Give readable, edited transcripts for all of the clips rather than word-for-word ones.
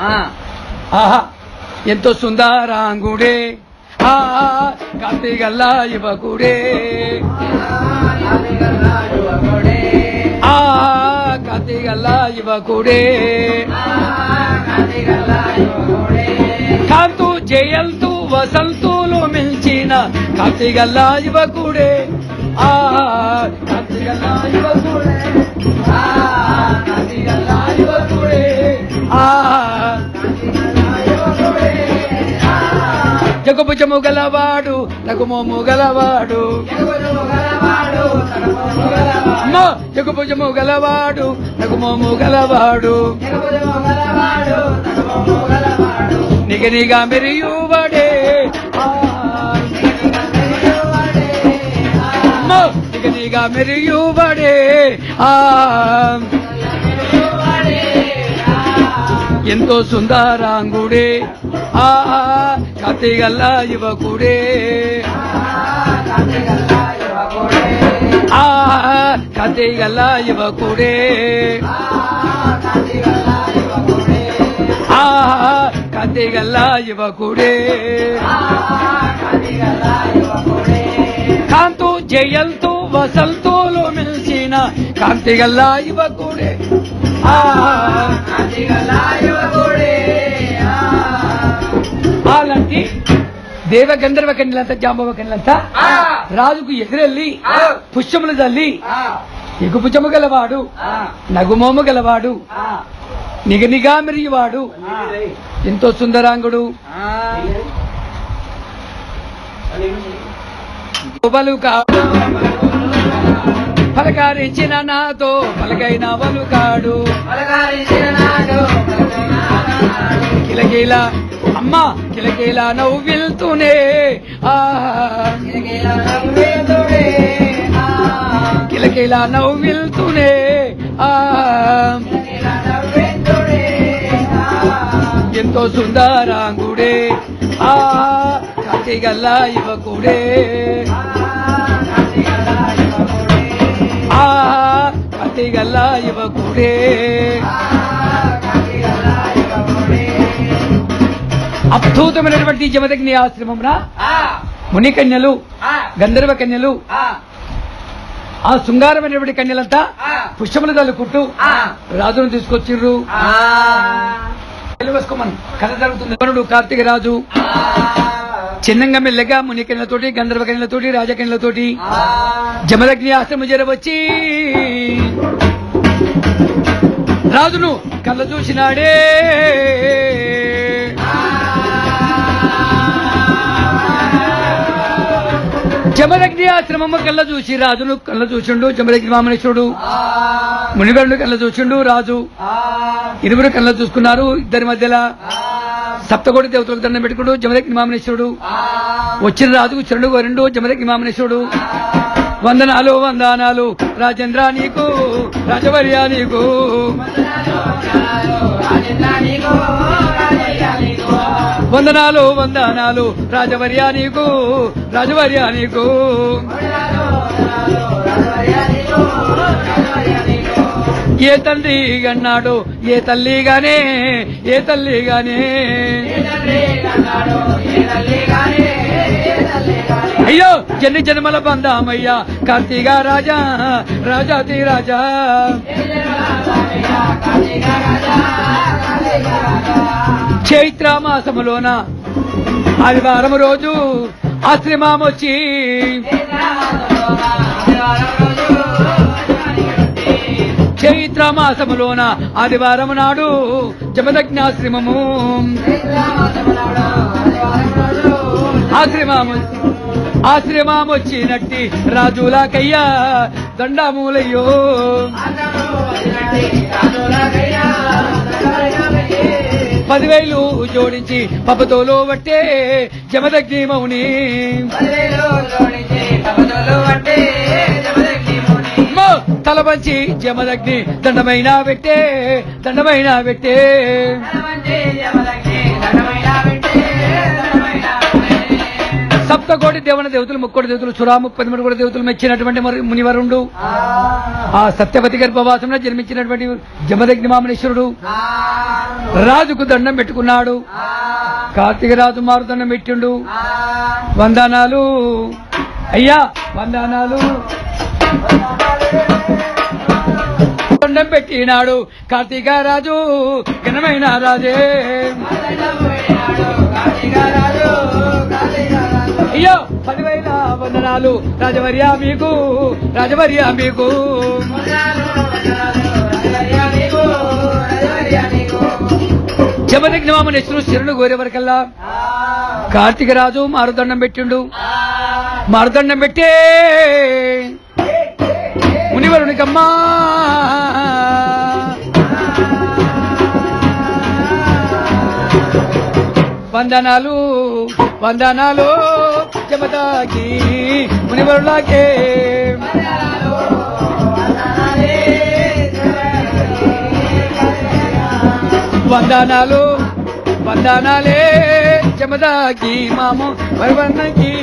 ఆహా ఎంతో సుందరాంగుడే కార్తీగల్లా యువకుడే కార్తీగల్లా యువకుడే కాంతు జయల్తు వసంతులు మిల్చిన కార్తీగల్లా యువకుడే కార్తీగల్లా యువకుడే కార్తీగల్లా యువకుడే జగభుజము గలవాడు నగుమోము గలవాడు జగభుజము గలవాడు నగుమోము గలవాడు నిగనిగా మెరియువడే నిగనిగా మెరియువడే ఎంతో సుందరాంగుడే కార్తీగల్లా యువకుడే కార్తీగల్లా యువకుడే కార్తీగల్లా యువకుడే కాంతు జయల్తు వసల్తులు మిల్చిన కార్తీగల్లా యువకుడే అలాంటి దేవ గంధర్వ కన్యలంతా జాంబవ కన్యలంతా రాజుకు ఎదురెళ్ళి పుష్పములు తల్లి ఎగుపుచ్చము గలవాడు నగుమోము గలవాడు నిగనిగా మెరియువాడు ఎంతో సుందరాంగుడు పలకారించిన నాతో పలకైన వలుకాడు కిలకిల అమ్మా కిలకిల నవ్విల్తూనే కిలకిల నవ్విల్తూనే ఎంతో సుందరాంగుడే కార్తీగల్లా యువకుడే కార్తీగల్లా యువకుడే అద్భుతమైనటువంటి జమదగ్ని ఆశ్రమమున మునికన్యలు గంధర్వ కన్యలు ఆ శృంగారమైనటువంటి కన్యలంతా పుష్పములు తల్లుకుంటూ రాజును తీసుకొచ్చిర్రు. వేసుకోమని కథ జరుగుతుంది. వరుడు కార్తీక రాజు చిన్నంగా మెల్లగా మునికన్యలతోటి గంధర్వ కన్యలతోటి రాజకన్యలతోటి జమదగ్ని ఆశ్రమం చేరవచ్చి రాజును కళ్ళ చూసినాడే. జమదగ్ని ఆశ్రమము కళ్ళ చూసి రాజును కళ్ళ చూసిండు. జమదగ్ని వామనేశ్వరుడు మునివరుడు కళ్ళ చూసిండు. రాజు ఇరువురు కళ్ళ చూసుకున్నారు. ఇద్దరి మధ్యలో సప్తకోటి దేవతలకు దండం పెట్టుకుడు జమదగ్ని వామనేశ్వరుడు. వచ్చిన రాజుకు చరణు కోరిండు జమదగ్ని వామనేశ్వరుడు. వందనాలు వందనాలు రాజేంద్ర నీకు రాజవర్య నీకు వందనాలు వందనాలు రాజవర్య నీకు రాజవర్య నీకు. ఏ తండ్రి గన్నాడు ఏ తల్లిగానే ఏ తల్లిగానే అయ్యో జన్ని జన్మల బంధామయ్యా కార్తీక రాజా రాజాతి రాజా. చైత్ర మాసములోన ఆదివారం రోజు ఆశ్రమమొచ్చి చైత్ర మాసములోన ఆదివారం నాడు జమదగ్నాశ్రమము ఆశ్రమమొచ్చినట్టి రాజులకయ్యా దండమూలయ్యో. పదివేలు జోడించి పపతోలో వట్టే జమదగ్ని మౌని తలబంచి జమదగ్ని దండమైన పెట్టే దండమైన పెట్టే. సప్తకోటి దేవన దేవతలు 3 దేవతలు సురా 33 దేవతలు మెచ్చినటువంటి మునివరుండు ఆ సత్యవతి గర్భవాసంలో జన్మించినటువంటి జమదగ్ని మామనేశ్వరుడు రాజుకు దండం పెట్టుకున్నాడు. కార్తీక రాజు మారు దండం పెట్టిండు. వందనాలు అయ్యా వందనాలు దండం పెట్టినాడు. కార్తీక రాజు ఘనమైన రాజే అయ్యో 10,000 వందనాలు రాజవర్య మీకు రాజవర్య మీకు జమదగ్ని మామనేశ్వరుడు శరణు కోరే వరకల్లా కార్తీక రాజు మారుదండం పెట్టిండు. మారుదండం పెట్టే మునివరునికమ్మా వందనాలు వందనాలు జమదగ్ని మునివరులాగే వందనాలు వందనాలే జమదగ్ని మాము వరవన్నకి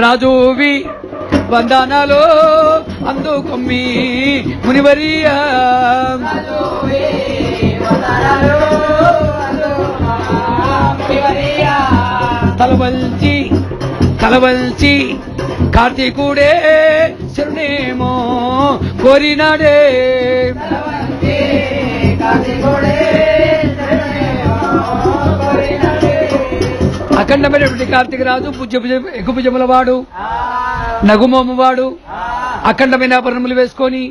రాజువి వందనాలు అందుకొమ్మి మునివరియా తలవల్చి కార్తీకుడే శరణేమో కోరినాడే అఖండమైనటువంటి కార్తీక రాజు ఎగుభుజముల వాడు నగుమోము వాడు అఖండమైన ఆభరణములు వేసుకొని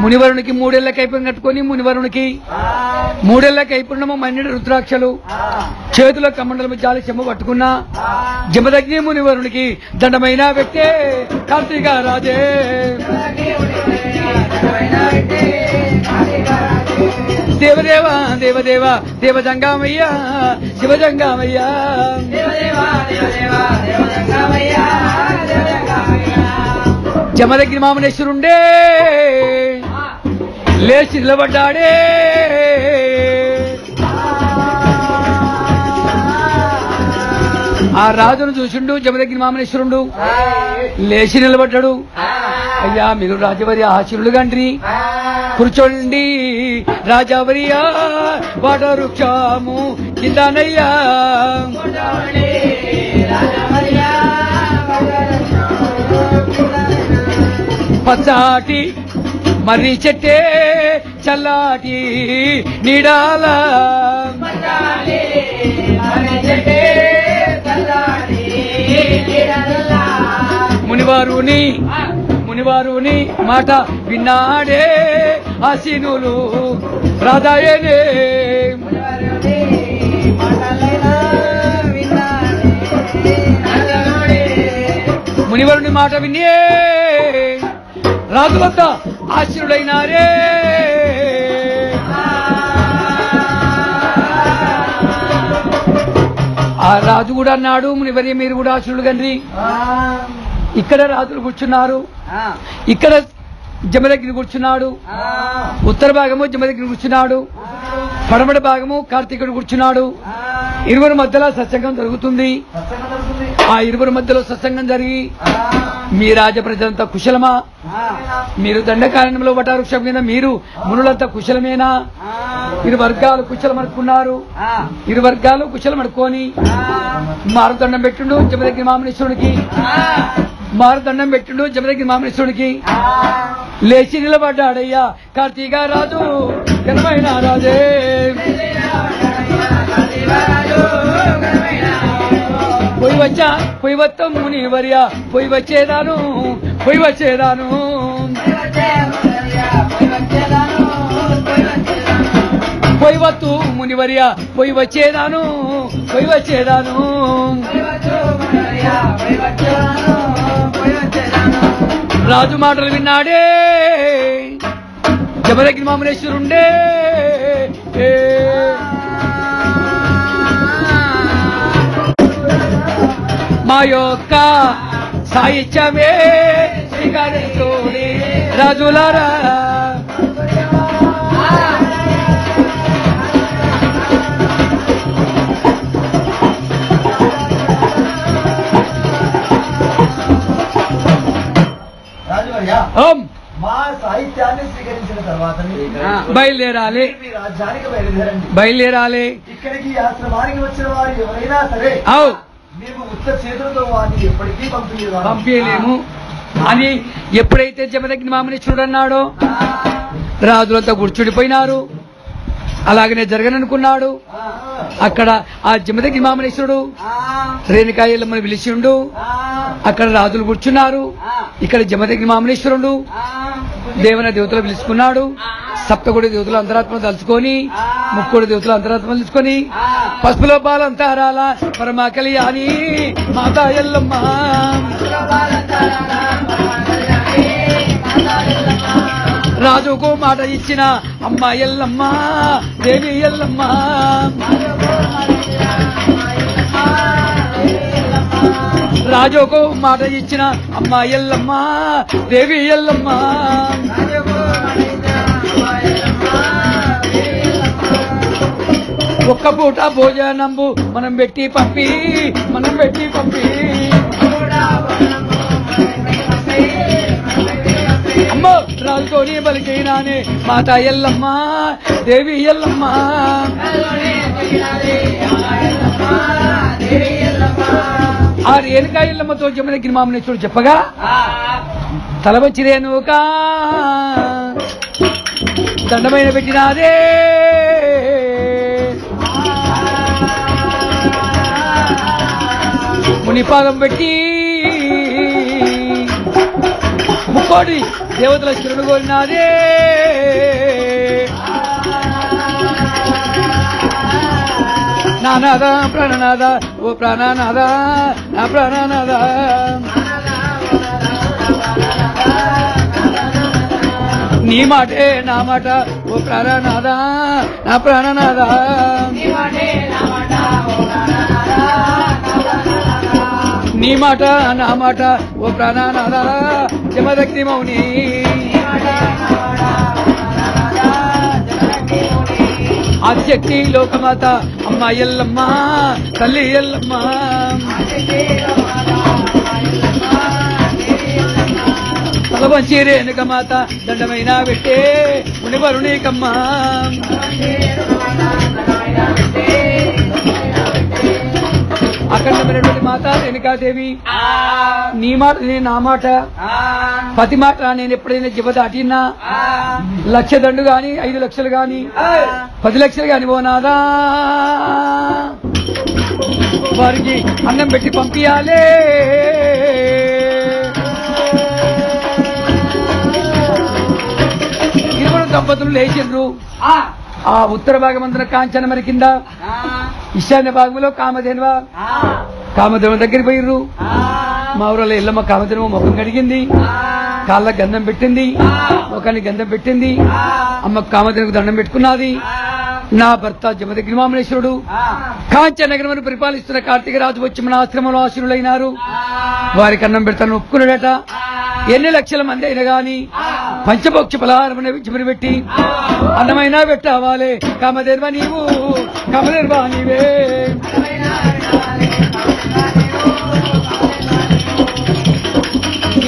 మునివరునికి 3 ఏళ్ల కైపుణ్యం కట్టుకొని మునివరునికి 3 ఏళ్ల కైపుణ్యము మన్నిడి రుద్రాక్షలు చేతుల కమండలము జాలి చెమ్మ పట్టుకున్న జమదగ్ని మునివరునికి దండమైన వ్యక్తే కార్తీక రాజే దేవదేవ దేవదేవ దేవజంగామయ్యా శివజంగామయ్యా జమదగ్ని మామనేశ్వరుండే లేచి నిలబడ్డాడే ఆ రాజును చూసిండు జమదగ్ని మామనేశ్వరుడు లేచి నిలబడ్డాడు. అయ్యా మీరు రాజవర్య ఆశీర్వులు గండ్రి కూర్చోండి రాజవర్య వాట వృక్షము కిందనయ్యా పచ్చాటి మర్రి చెట్టే చల్లాటి నీడాల మునివారుని మాట విన్నాడే ఆశీనులు రాధాయనే మునివరుని మాట వినే రాజు వద్ద ఆశీనుడైనారే ఆ రాజు కూడా అన్నాడు మునివర్య మీరు కూడా ఆశీనుడు కండ్రి ఇక్కడ రాజులు కూర్చున్నారు ఇక్కడ జమదగ్ని కూర్చున్నాడు ఉత్తర భాగము జమదగ్ని కూర్చున్నాడు పడమటి భాగము కార్తీకుడు కూర్చున్నాడు ఇరువురి మధ్యలో సత్సంగం జరుగుతుంది ఆ ఇరువురి మధ్యలో సత్సంగం జరిగి మీ రాజ ప్రజలంతా కుశలమా మీరు దండకారణ్యంలో వటావృక్షం కింద మీరు మునులంతా కుశలమేనా ఇరు వర్గాలు కుశలమనుకున్నారు ఇరు వర్గాలు కుశలమనుకొని మారుదండం పెట్టిండు జమదగ్ని మామనేశ్వరుడికి మారుదండం పెట్టిండు జమదగ్ని మామనేశ్వరుడికి లేచి నిలబడ్డాడయ్యా కార్తీక రాజు ఘనమైన రాజే పోయి వత్తం మునివర్య పోయి వచ్చేదాను పోయి వత్తు మునివర్య పోయి వచ్చేదాను రాజు మాటలు విన్నాడే జమదగ్ని మామనేశ్వరుండే మా యొక్క సాహిత్యమే శ్రీకాళేశ్వరి రాజులారా ఓం మా సాహిత్యాన్ని స్వీకరించిన తర్వాత బయలుదేరాలి, రాజ్యానికి బయలుదేరండి. బయలుదేరాలి. ఇక్కడికి ఆశ్రమానికి వచ్చిన వారు ఎవరైనా సరే మేము ఉత్త చేతులతో వారిని ఎప్పటికీ పంపించలేము అని ఎప్పుడైతే జమదగ్ని మామనేశ్వరుడు అన్నాడో రాజులంతా కూర్చుండిపోయినారు. అలాగనే జరగననుకున్నాడు. అక్కడ ఆ జమదగ్ని మామనేశ్వరుడు రేణుకాయలమ్మని పిలిచిండు. అక్కడ రాజులు కూర్చున్నారు. ఇక్కడ జమదగ్ని మామనేశ్వరుడు దేవన దేవతలు పిలుచుకున్నాడు. సప్తకోటి దేవతలు అంతరాత్మను తలుచుకొని, ముక్కోటి దేవతలు అంతరాత్మను తెలుసుకొని, పసుపులో బాలంతారాల పరమా కళ్యాణి మాతా ఎల్లమ్మ, రాజుకు మాట ఇచ్చిన అమ్మ ఎల్లమ్మ, దేవి ఎల్లమ్మ, రాజుకు మాట ఇచ్చిన అమ్మ ఎల్లమ్మ, దేవి ఎల్లమ్మ. ఒక్క పూట భోజనంబు మనం పెట్టి పంపి, మనం పెట్టి పంపి, అమ్మో రాజుతోని బలికైనానే మాతా ఎల్లమ్మ, దేవి ఎల్లమ్మ. ఆ రేణుకా ఎల్లమ్మతో జమదగ్ని మామనేశ్వరుడు చెప్పగా తల వచ్చి రేణుకా దండమైన పెట్టినాదే, మునిపాదం పెట్టి ముక్కోటి దేవతల శిరుడు కోరినాదే, నానాద ప్రాణనాద ఓ ప్రాణనాద నా ప్రాణనాద, నీ మాటే నా మాట ఓ ప్రాణనాద నా ప్రాణనాద, నీ మాట నా మాట ఓ ప్రాణనాద జమదగ్ని మౌని, ఆదిశక్తి లోకమాత అమ్మ ఎల్లమ్మ, తల్లి ఎల్లమ్మ, తలవంచి రేణుక మాత దండమైన పెట్టే మునివరుణికమ్మ, అఖండమైనటువంటి మాత రేణుకాదేవి, నీ మాట నా మాట పతి మాట నేను ఎప్పుడైనా జీవ దాటినా 1,00,000 దండు గాని 5 లక్షలు గాని 10 లక్షలు గాని పోనాదా వారికి అన్నం పెట్టి పంపించాలే. ఇరువురు దంపతులు లేచిండ్రు. ఆ ఉత్తర భాగమందున కాంచనమరి కింద ఈశాన్య భాగంలో కామధేనువ దగ్గరికి పోయిర్రు. మా ఊరిలో ఎల్లమ్మ కామధేనువ ముఖం కడిగింది, కాళ్ళకు గంధం పెట్టింది, ముఖానికి గంధం పెట్టింది. అమ్మ కామధేనుకు దండం పెట్టుకున్నది. నా భర్త జమదగ్ని మామనేశ్వరుడు కాంచనగరమును పరిపాలిస్తున్న కార్తీక రాజు వచ్చి మన ఆశ్రమంలో ఆశీనులైనారు. వారికి అన్నం పెడతాను ఒప్పుకున్నడట. ఎన్ని లక్షల మంది అయినా గాని పంచభోక్ష పలహారం చిమరి పెట్టి అన్నమైనా పెట్టావాలే. కామధేనువ నీవు, కామధేనువ నీవే,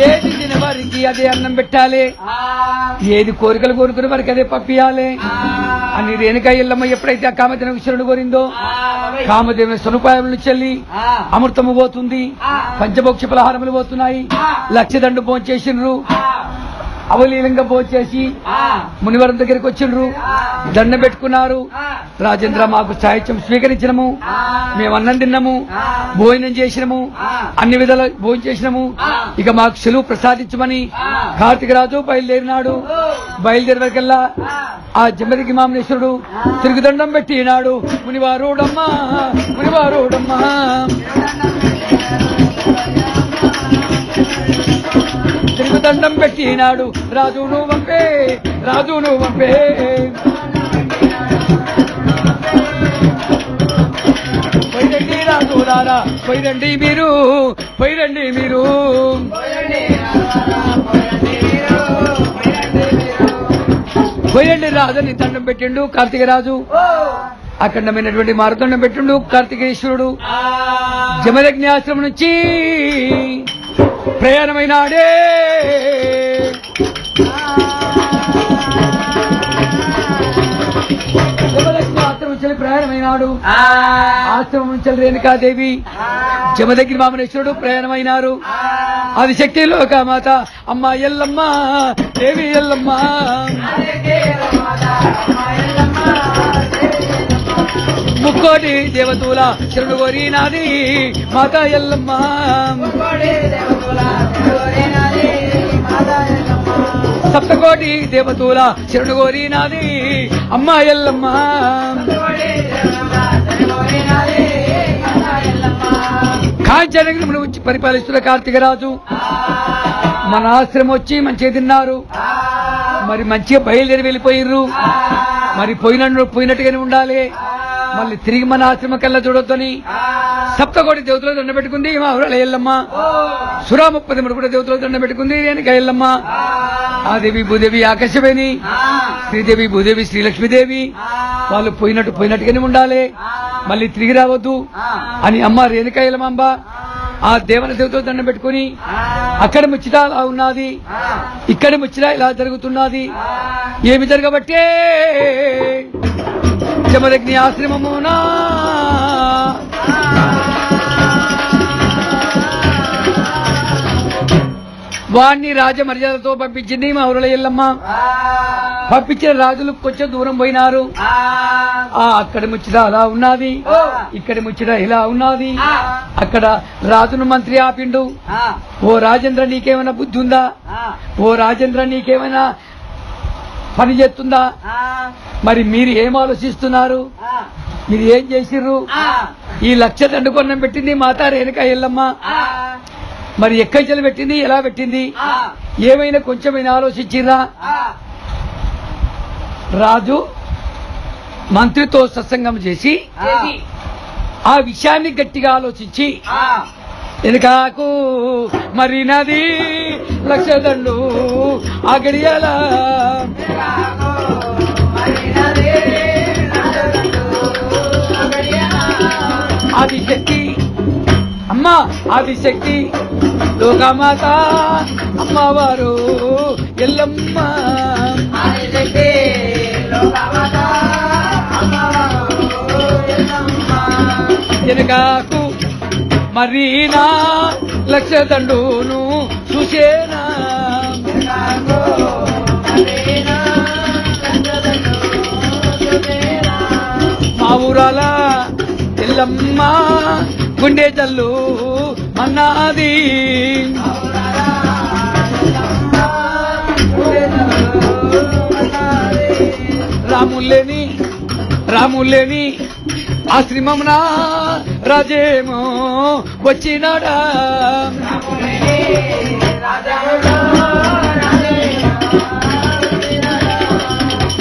ఏది తిన వారికి అదే అన్నం పెట్టాలి, ఏది కోరికలు కోరుకునే వారికి అదే పంపించాలి అని రేణుకా ఎల్లమ్మ ఎప్పుడైతే ఆ కామధేనువు శరణు కోరిందో కామధేను స్వరూపాయములు చెల్లి అమృతము పోతుంది, పంచభోక్ష పలహారములు పోతున్నాయి. 1,00,000 దండు భోంచేసిండ్రు. అవలీలంగా భోంచేసి మునివరం దగ్గరికి వచ్చిండ్రు. దండం పెట్టుకున్నారు. రాజేంద్ర మాకు సాహిత్యం స్వీకరించినము, మేము అన్నం తిన్నాము, భోజనం చేసినము, అన్ని విధాల భోజనం చేసినము, ఇక మాకు సెలవు ప్రసాదించమని కార్తీక రాజు బయలుదేరినాడు. బయలుదేరి వరకల్లా ఆ జమదగ్ని మామనేశ్వరుడు తిరుగుదండం పెట్టినాడు. మునివారోడమ్మా, మునివారోడమ్మా, తిరుగుదండం పెట్టినాడు. రాజును వంపే, రాజును వంపే, పోయిరండి రాజులారా, పోయిరండి మీరు, పోయిరండి మీరు, పోయండి రాజుని దండం పెట్టిండు కార్తీక రాజు. అఖండమైనటువంటి మార్గండం పెట్టిండు కార్తీకేశ్వరుడు. జమదగ్ని ఆశ్రమం నుంచి ప్రయాణమైనాడే. నుంచి ప్రయాణమైనాడు. ఆశ్రమం నుంచి రేణుకాదేవి జమదగ్ని వామనేశ్వరుడు ప్రయాణమైనారు. అది శక్తి లోకమాత అమ్మ ఎల్లమ్మ దేవి ఎల్లమ్మ ముక్కోటి దేవతూల శరణు కోరినాది మాత ఎల్లమ్మ సప్తకోటి దేవతూల శరణు కోరినాది అమ్మ ఎల్లమ్మ కాంచనగిరి వచ్చి పరిపాలిస్తున్న కార్తీకరాజు మన ఆశ్రమం వచ్చి మంచిగా తిన్నారు. మరి మంచిగా బయలుదేరి వెళ్ళిపోయిర్రు. మరి పోయినట్టుగానే ఉండాలి. మళ్ళీ తిరిగి మన ఆశ్రమం కల్లా చూడొద్దని సప్తకోటి దేవతలు దండ పెట్టుకుంది మా ఊరల ఎల్లమ్మ. సురా 33 కూడా దేవతలు దండ పెట్టుకుంది రేణుకా ఎల్లమ్మ. ఆదేవి భూదేవి ఆకాశవేణి, శ్రీదేవి భూదేవి శ్రీలక్ష్మీదేవి వాళ్ళు పోయినట్టుగానే ఉండాలి. మళ్ళీ తిరిగి రావద్దు అని అమ్మ రేణుకా ఎల్లమ్మ ఆ దేవతలు దండం పెట్టుకుని అక్కడ ముచ్చట అలా ఉన్నది, ఇక్కడ ముచ్చట ఇలా జరుగుతున్నది. ఏమి జరగబట్టే జమదగ్ని ఆశ్రమమునా వాణ్ణి రాజ మర్యాదతో పంపించింది మా ఊరల ఎల్లమ్మ. పంపించిన రాజులు కొంచెం దూరం పోయినారు. అక్కడ ముచ్చట అలా ఉన్నది, ఇక్కడ ముచ్చట ఇలా ఉన్నది. అక్కడ రాజును మంత్రి ఆపిండు. ఓ రాజేంద్ర నీకేమైనా బుద్ధి ఉందా? ఓ రాజేంద్ర నీకేమైనా పని చేస్తుందా? మరి మీరు ఏం ఆలోచిస్తున్నారు? మీరు ఏం చేసిర్రు? ఈ లక్ష దండుకొన్నం పెట్టింది మాతా రేణుకా ఎల్లమ్మ. మరి ఎక్కడి పెట్టింది, ఎలా పెట్టింది, ఏమైనా కొంచెమైనా ఆలోచించిర్రా? రాజు మంత్రితో సత్సంగం చేసి ఆ విషయాన్ని గట్టిగా ఆలోచించి వెనుకాకు మరి నది లక్ష దండు ఆ గడియాల ఆదిశక్తి అమ్మ, ఆదిశక్తి లోకమాత అమ్మవారు ఎల్లమ్మ. వెనకాకు మరీనా లక్ష దండును చూసేనా మా ఊరాల ఎల్లమ్మ గుండె జల్లు మన్నాది. రాములేని ఆశ్రమమున రాజేమో వచ్చినాడా.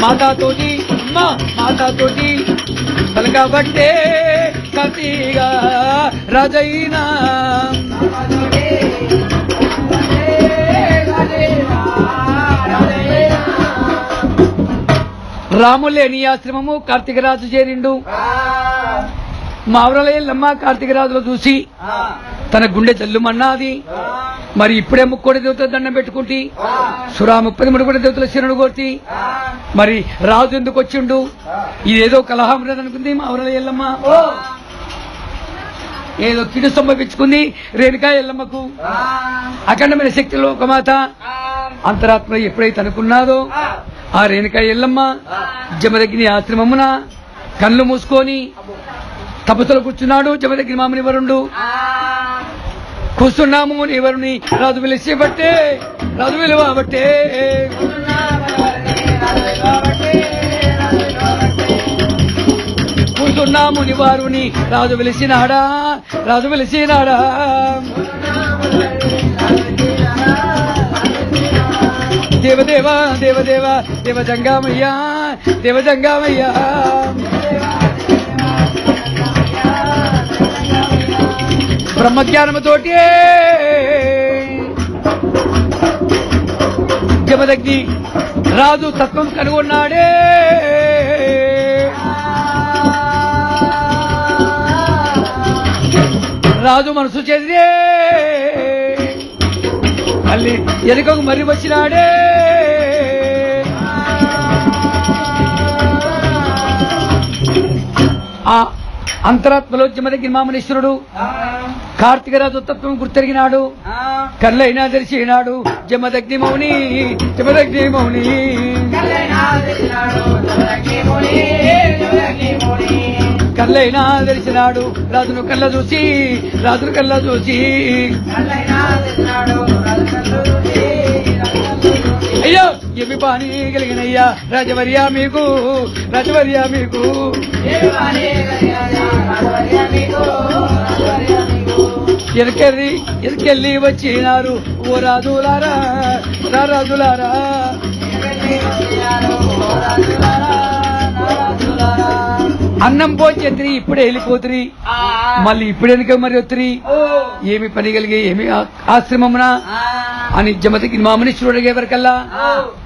మాతాతోటి పలకబట్టే కతిగా రాజైనా రాములేని ఆశ్రమము కార్తీకరాజు చేరిండు. మా ఊరల ఎల్లమ్మ కార్తీకరాజులో చూసి తన గుండె జల్లుమన్నది. మరి ఇప్పుడే ముక్కోటి దేవతల దండం పెట్టుకుంటే సురా 33 కూడా దేవతల శరణు కోర్తి మరి రాజు ఎందుకు వచ్చిండు? ఇదేదో కలహం అనుకుంది మా ఊరల ఎల్లమ్మ. ఏదో కిడు సంభవించుకుంది రేణుకా ఎల్లమ్మకు. అఖండమైన శక్తిలో ఒక మాత అంతరాత్మ ఎప్పుడైతే అనుకున్నాదో ఆ రేణుకా ఎల్లమ్మ జమదగ్ని ఆశ్రమమున కళ్ళు మూసుకొని తపస్సులో కూర్చున్నాడు. జమదగ్ని మామని వరుణుడు కూర్చున్నాము నీవరుని రాజు పిలిచేబట్టే రాజు విలువబట్టే కూర్చున్నాము నివారుని రాజు పిలిచినాడా రాజు పిలిచినాడా. దేవదేవా దేవదేవా దేవజంగామయ్యా దేవజంగామయ్యా బ్రహ్మజ్ఞానముతోటి జమదగ్ని రాజు తత్వం కనుగొన్నాడే. రాజు మనసు చేసి మళ్ళీ ఎలుకకు మర్రి వచ్చినాడే. ఆ అంతరాత్మలో జమదగ్ని మామనేశ్వరుడు కార్తీకరాజు తత్వం గుర్తెరిగినాడు. కళ్ళైనా తెరిచినాడు జమదగ్ని మౌని జమదగ్ని మౌని. కళ్ళైనా తెరిచినాడు రాజును కళ్ళ చూసి రాజును కళ్ళ చూసి. అయ్యో ఏమి పాని కలిగినయ్యా రాజవర్యా మీకు రాజవర్యా మీకు. ఎరకెళ్ళి వచ్చినారు ఓ రాజులారా రాజులారా. అన్నం పోచేత్రి ఇప్పుడే వెళ్ళిపోతురి మళ్ళీ ఇప్పుడెనక మరి వత్తిరి. ఏమి పని కలిగి ఏమి ఆశ్రమమున అని జమదగ్ని మామనేశ్వరుడు అడిగేవరకల్లా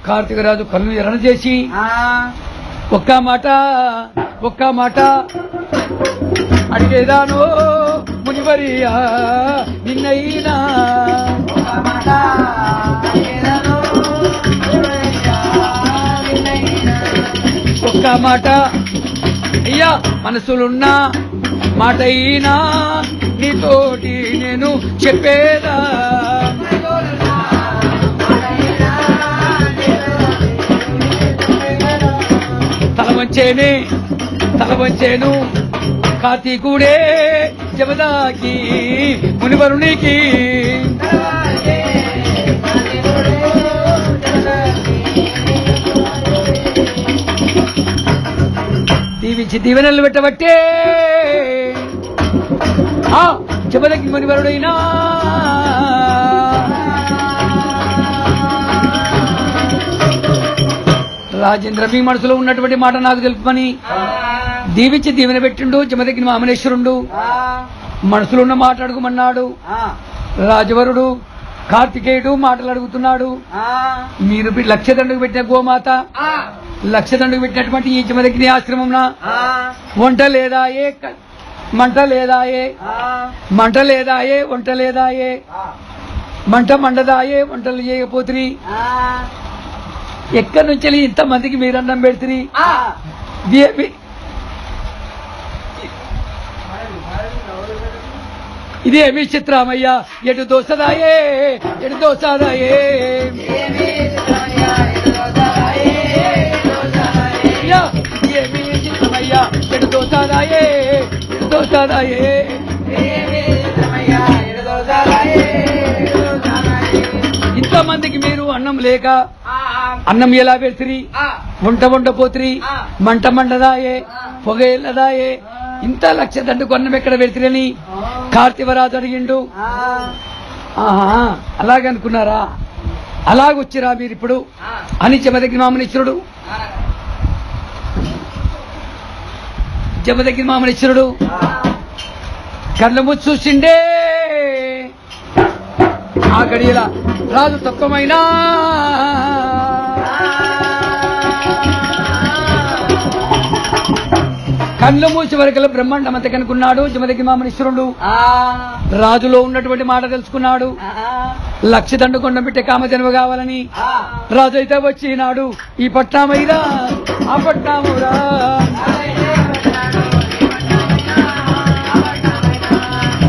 కార్తీకరాజు కళ్ళు ఎరణ చేసి ఒక్క మాట అడిగేదాను మునివరియా నిన్నైనా. ఒక్క మాట అయ్యా మనసులున్న మాట అయినా నీతోటి నేను చెప్పేదా. తల వంచేను కార్తీకుడే జమదాకి మునివరునికి. దీవించి దీవెనలు పెట్టబట్టే ఆ జమదగ్ని మునివరుడైనా రాజేంద్ర మీ మనసులో ఉన్నటువంటి మాట నాకు తెలుపమని దీవించి దీవెన పెట్టిండు జమదగ్ని మామనేశ్వరుడు. మనసులో ఉన్న మాట అడుగుమన్నాడు. రాజవరుడు కార్తికేయుడు మాటలు అడుగుతున్నాడు. మీరు లక్షదండుకు పెట్టిన గోమాత లక్షదండుకు పెట్టినటువంటి ఈ జమదగ్ని ఆశ్రమం వంట లేదాయే మంట లేదాయే మంట లేదాయే వంట లేదాయే మంట మండదాయే వంటలు చేయకపోతురి. ఎక్కడి నుంచి ఇంతమందికి మీరు అన్నం పెడుతురి. ఇదేమి చిత్రమయ్యా ఎటు దోసదాయే ఎటు దోసదాయే. ఇదేమి చిత్రమయ్యా ఎటు దోసదాయే ఎటు దోసదాయే. ఇంతమందికి మీరు అన్నం లేక అన్నం ఎలా పెడుతురి వంట పోతురి మంట మండదాయే పొగ ఎల్లదాయే. ఇంత లక్ష దండుకు అన్నం ఎక్కడ పెడుతురని కార్తీవరాజు అడిగిండు. అలాగనుకున్నారా అలాగొచ్చిరా మీరిప్పుడు అని జమదగ్ని మామనేశ్వరుడు కళ్ళ ముచ్చి చూసిండే. ఆ గడియల రాజు తత్వమైనా కళ్ళు మూసి వరకల బ్రహ్మాండం అంత కనుకున్నాడు జమదగ్ని మామనేశ్వరుడు. రాజులో ఉన్నటువంటి మాట తెలుసుకున్నాడు. లక్ష దండుకొండ పెట్టే కామధేనువు కావాలని రాజు అయితే వచ్చినాడు. ఈ పట్నామైనా ఆ పట్నామురా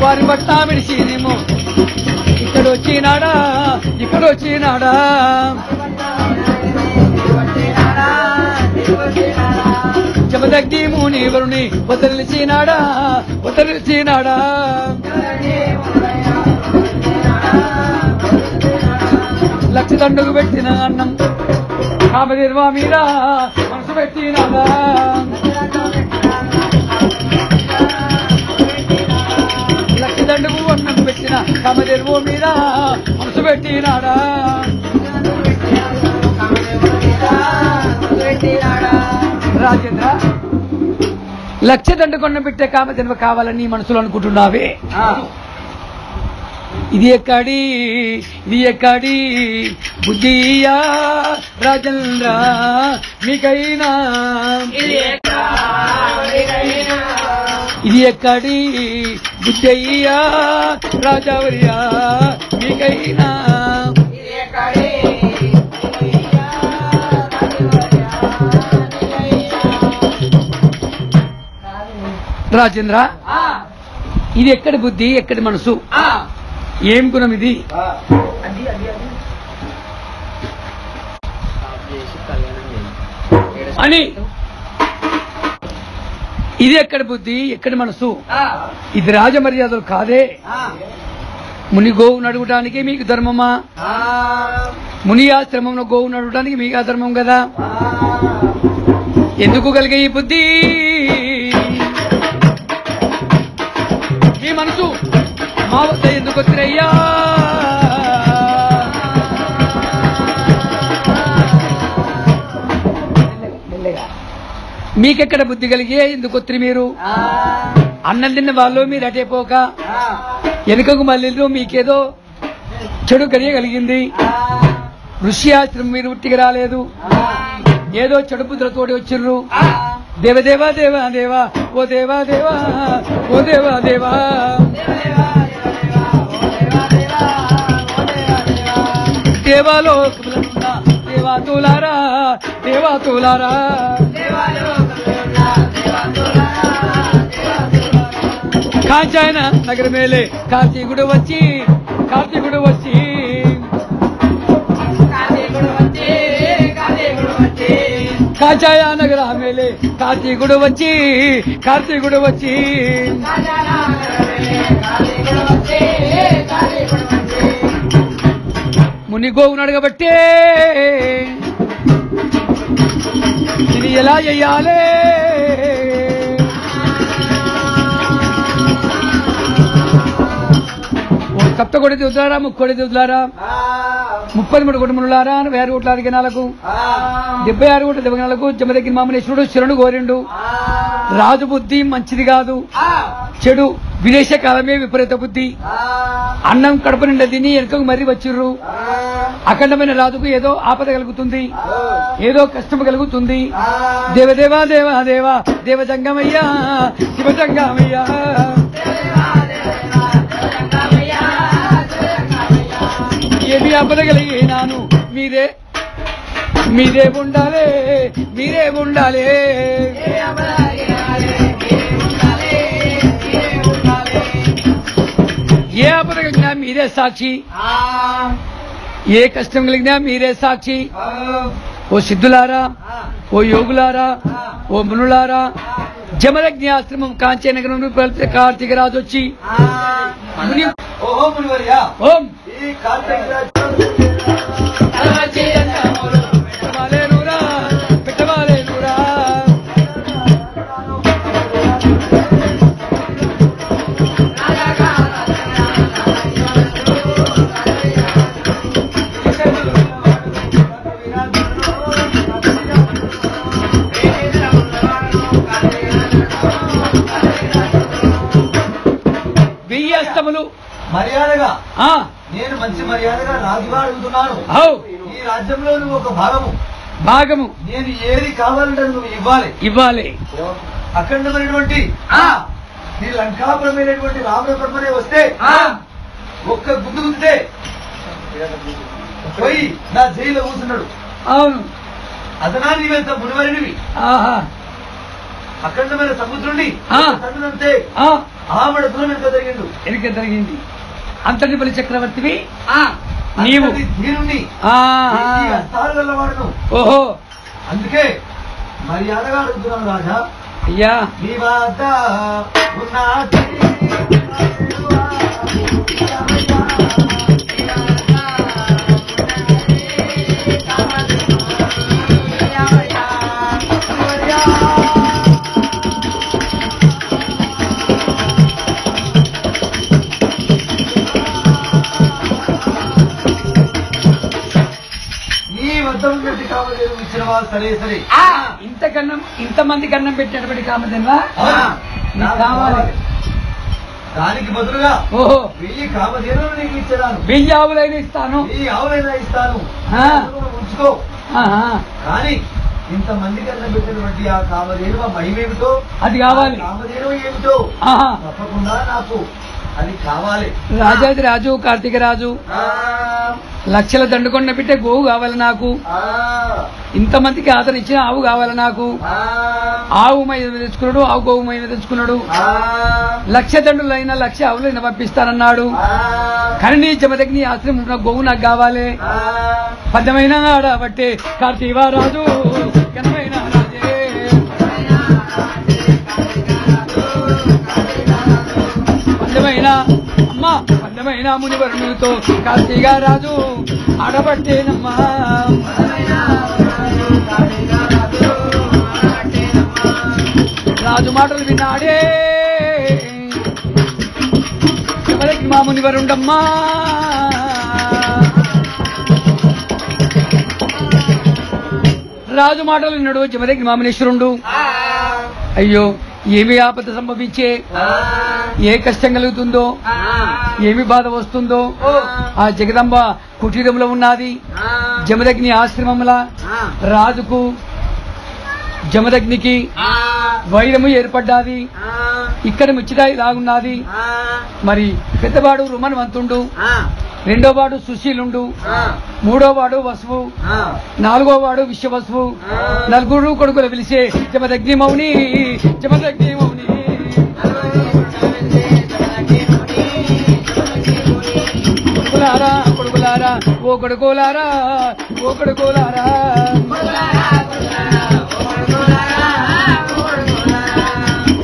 వారి పట్నా విడిచినేమో ఇక్కడ వచ్చినాడా జమదగ్ని మునివరుని వదిలిచినాడా లక్ష దండుకు పెట్టిన అన్నం కామధేనువా మీద మనసు పెట్టినాడా. లక్ష దండుకు అన్నం పెట్టిన కామధేనువు మీద మనసు పెట్టినాడా. రాజేంద్ర లక్ష దండుకొండ పెట్టే కామధేనువు కావాలని మనసులో అనుకుంటున్నావే. ఇది ఎక్కడి బుద్ధియా రాజేంద్ర మీకైనా. ఇది ఎక్కడి బుద్ధయ్యా రాజవర్యా మీకైనా. రాజేంద్ర, ఇది ఎక్కడి బుద్ధి, ఎక్కడి మనసు, ఏం గుణం ఇది అని, ఇది ఎక్కడి బుద్ధి, ఎక్కడి మనసు, ఇది రాజమర్యాదలు కాదే. ముని గోవు నడవటానికి మీకు ధర్మమా? ముని ఆశ్రమంలో గోవు నడవటానికి మీకు అధర్మం కదా. ఎందుకు కలిగే ఈ బుద్ధి, ఈ మనసు మా వద్ద ఎందుకు వచ్చిరయ్యా? మీకెక్కడ బుద్ధి కలిగే ఎందుకు వచ్చి మీరు? అన్నం తిన్న వాళ్ళు మీరు అటే పోక వెనుకకు మళ్ళీ మీకేదో చెడు కలిగింది. ఋషి ఆశ్రమం మీరు ఉట్టికి రాలేదు, ఏదో చెడు బుద్ధులతోటి వచ్చిర్రు. దేవదేవా దేవా దేవా ఓ దేవా దేవా ఓ దేవా దేవా దేవాలో దేవాతులారా దేవాతులారా కాంచాయన నగర మేలే కార్తీకుడు వచ్చి కాంచాయ నగర మేలే కార్తీకుడు వచ్చి ముని గోవును అడగబట్టే ఇది ఎలా చెయ్యాలే? సప్తకొడి వదిలారా, ముక్కోడి వదిలారా, 33 కుటుంబాలారా, 60 కోట్ల దిగనాలకు 76 కోట్ల దిగనాలకు జమదగ్గిన మామనేశ్వరుడు శరణు కోరిండు. రాజు బుద్ధి మంచిది కాదు, చెడు విదేశ కాలమే విపరీత బుద్ధి. అన్నం కడప నిండా తిని వెనుకకు మర్రి వచ్చిర్రు. అఖండమైన రాజుకు ఏదో ఆపద కలుగుతుంది, ఏదో కష్టం కలుగుతుంది. దేవదేవా దేవా దేవా దేవజంగమయ్యా శివజంగమయ్యా ఏమి ఆపద కలిగినాను మీరే ఉండాలే ఏ ఆపద కలిగినా మీరే సాక్షి, ఏ కష్టం కలిగినా మీరే సాక్షి. ఓ సిద్ధులారా, ఓ యోగులారా, ఓ మునులారా, జమదగ్ని ఆశ్రమం కాంచీనగరం కార్తీక రాజు వచ్చి ఓం పెట్టవాలేనురా వెయ్యస్తములు మర్యాదగా నేను మంచి మర్యాదగా రాజుగా అడుగుతున్నాను. ఈ రాజ్యంలో నువ్వు ఒక భాగము నేను ఏది కావాలంటే నువ్వు ఇవ్వాలి. అఖండమైనటువంటి నీ లంకాపురమైనటువంటి రామపురమనే వస్తే ఒక్క గుండు గుంటే పోయి నా జైల్లో కూర్చున్నాడు. అవును, అదనా నీవెంత మునివరినివి. అఖండమైన సముద్రుణ్ణి అంతే ఆవిడ దూరం వెనుక జరిగింది. అంతటి బలి చక్రవర్తివి నీవు, దీనుణ్ణి వాడును. ఓహో, అందుకే మర్యాదగా అడుగుతున్నాను రాజా. అయ్యా మీ వద్ద ఉన్న సరే ఇంతమంది కన్నం పెట్టినటువంటి కామధేనువా కావాలి. దానికి బదులుగా ఓహో 1000 కామధేనులు నీకు ఇచ్చేదాను. 1000 ఆవులైనా ఇస్తాను, 1000 ఆవులైనా ఇస్తాను, ఉంచుకో. కానీ ఇంతమంది కన్నం పెట్టినటువంటి ఆ కామధేనువ మహిమేమిటో, అది కావాలి. కామధేనువ ఏమిటో తప్పకుండా నాకు అది కావాలి. రాజాది రాజు కార్తీక రాజు లక్షల దండుకొండ పెట్టే గోవు కావాలి నాకు, ఇంతమందికి ఆదరణ ఇచ్చిన ఆవు కావాలి నాకు, ఆవు మైన తెచ్చుకున్నాడు, ఆవు గోవు మైన తెచ్చుకున్నాడు, లక్ష దండులైన లక్ష ఆవులైనా పంపిస్తానన్నాడు. కానీ నీ జమదగ్ని ఆశ్రమం ఉన్న గోవు నాకు కావాలి. పద్దమైన ఆడబట్టే కార్తీక రాజు ఘనమైన రాజే, పద్దమైన అమ్మా పద్దమైన మునివరునితో కార్తీక రాజు ఆడబట్టేనమ్మా. రాజు మాటలు విన్నాడే ఎవరికి మా మునివరుండమ్మా. రాజు మాటలు విన్నాడు జమదగ్ని మామనేశ్వరుండు. అయ్యో ఏమి ఆపద సంభవించే, ఏ కష్టం కలుగుతుందో, ఏమి బాధ వస్తుందో ఆ జగదంబ కుటీరంలో ఉన్నది. జమదగ్ని ఆశ్రమంలా రాజుకు జమదగ్నికి వైరము ఏర్పడ్డాది. ఇక్కడ ముచ్చిదాయి లాగున్నది. మరి పెద్దవాడు రుమన్వంతుండు, రెండోవాడు సుశీలుండు, మూడోవాడు వసువు, నాలుగోవాడు విశ్వవసువు, నలుగురు కొడుకులు పిలిచే జమదగ్ని మౌని జమదగ్ని మౌని. కొడుకులారా కొడుకులారా ఓ కొడుకోలారా ఓ కొడుకోలారా,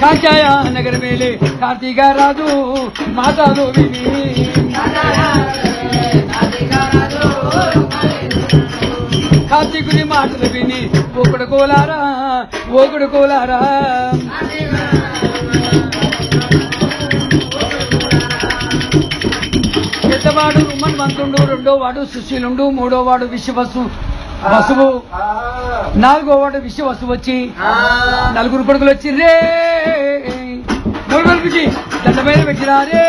కాచాయ నగర మేలే కార్తీక రాజు మాతాలో విని, కార్తీకుని మాటలు విని ఓ కొడుకోలారా ఓ కొడుకోలారా. పెద్దవాడు మన్వంతుడు, రెండోవాడు సుశీలుండు, మూడోవాడు వసువు, నాలుగోవాడు విశ్వవసు వచ్చి నలుగురు కొడుకులు వచ్చిర్రే. నలుగురికి దండ మీద పెట్టినారే.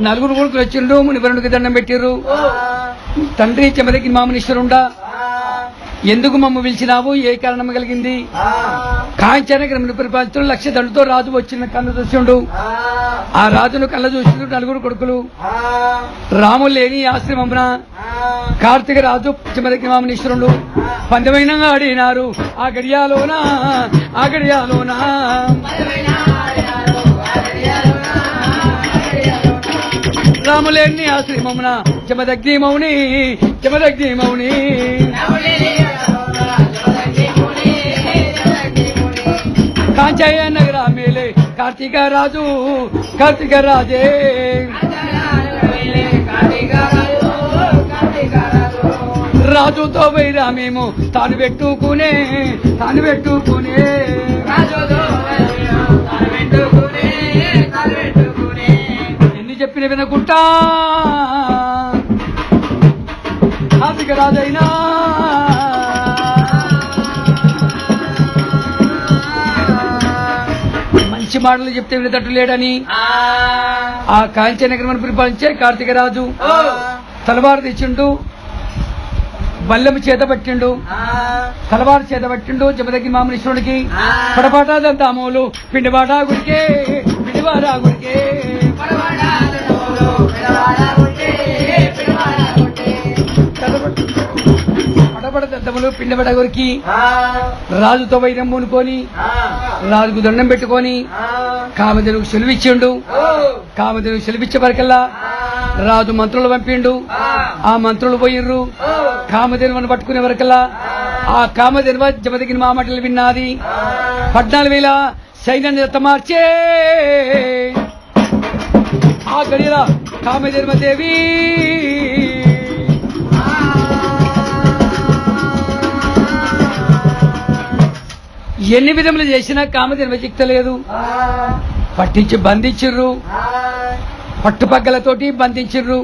నలుగురు కొడుకులు వచ్చిండ్రు, మునివరునికి దండం పెట్టిర్రు. తండ్రి జమదగ్ని మామనేశ్వరుండా ఎందుకు మమ్మ పిలిచినావు, ఏ కారణం కలిగింది? కాంచనగరమును పరిపాలించడం లక్ష దండుతో రాజు వచ్చిన కళ్ళు చూసిండు. ఆ రాజును కళ్ళ చూసిండు నలుగురు కొడుకులు. రాములు లేని ఆశ్రమమున కార్తీక రాజు జమదగ్ని మామనేశ్వరుడు పందమైన ఆడినారు. ఆ గడియాలోనా ఆ గడియాలోనా రాములేని ఆశ్రమమున జమదగ్ని మౌని జమదగ్ని మౌని. కాంచయ్య నగర మేలే కార్తీక రాజు కార్తీక రాజే, రాజుతో వైరామేమో తాను పెట్టుకునే ఎన్ని చెప్పిన వినకుంటా కార్తీక రాజైనా మంచి మాటలు చెప్తే వినేటట్టు లేడని ఆ కాంచనగరం పరిపాలించే కార్తీక రాజు తలవారు తెచ్చిండు, బల్లెము చేత పట్టిండు, తలవారు చేత పట్టిండు. జమదగ్ని మామనేశ్వరుడికి పడపాటాదంతామోలు పిండివాడా గుడికే పిండివాడా గుడికే, పడపడదద్దములు పిండిపడ గురికి రాజుతో వైరం పూనుకొని రాజుకు దండం పెట్టుకొని కామధేనుకు సెలవిచ్చిండు. కామధేనుకు సెలవిచ్చే వరకల్లా రాజు మంత్రులు పంపిండు. ఆ మంత్రులు పోయిర్రు. కామధేనుని పట్టుకునే వరకల్లా ఆ కామధేను జమదగ్ని మాటలు విన్నది. 14,000 సైన్యాన్ని రతమార్చే ఆ గడియల కామధేనుదేవి ఎన్ని విధములు చేసినా కామధేను చిక్తలేదు. పట్టించి బంధించిర్రు, పట్టుపగ్గలతోటి బంధించిర్రు.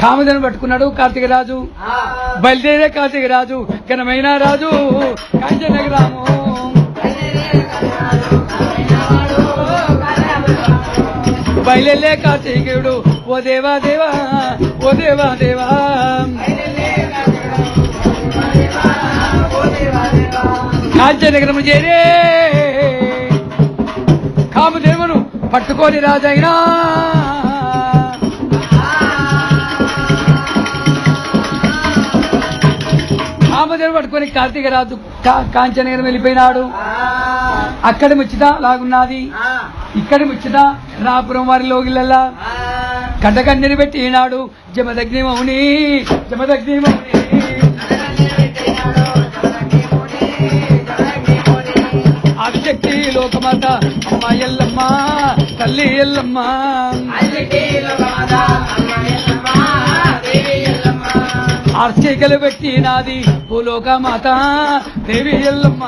కామధేను పట్టుకున్నాడు కార్తీక రాజు. బయలుదేరే కార్తీక రాజు ఘనమైన రాజు కాంచనగరాము. బయలుదే కార్తీకుడు ఓ దేవా దేవా ఓ దేవా దేవా, కాంచనగరము చేరే కామదేవును పట్టుకొని రాజైనా కామదేవుడు పట్టుకొని కార్తీక రాజు కాంచనగరం వెళ్ళిపోయినాడు. అక్కడి ముచ్చట లాగున్నది, ఇక్కడి ముచ్చట రాపురం వారి లోగిళ్ళల్లా కట్టకన్నెని పెట్టి ఈనాడు జమదగ్ని మౌని జమదగ్ని మౌని ఆదిశక్తి లోకమాత అమ్మ ఎల్లమ్మ తల్లి ఎల్లమ్మ ఆర్చికలు పెట్టి నాది భూలోకమాత దేవి ఎల్లమ్మ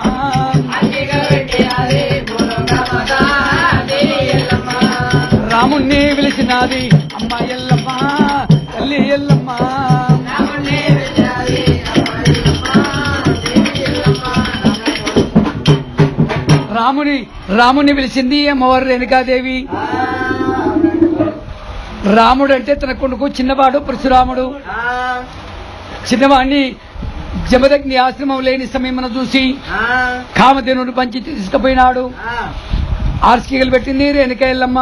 రాముణ్ణి పిలిచినాది అమ్మ ఎల్లమ్మ తల్లి ఎల్లమ్మ రాముని పిలిచింది అమ్మవారు రేణుకాదేవి. రాముడు అంటే తన కొడుకు చిన్నవాడు పరశురాముడు. చిన్నవాడిని జమదగ్ని ఆశ్రమం లేని సమయం చూసి కామధేనుని పంచి తీసుకుపోయినాడు. ఆర్చికలు పెట్టింది రేణుక ఎల్లమ్మ,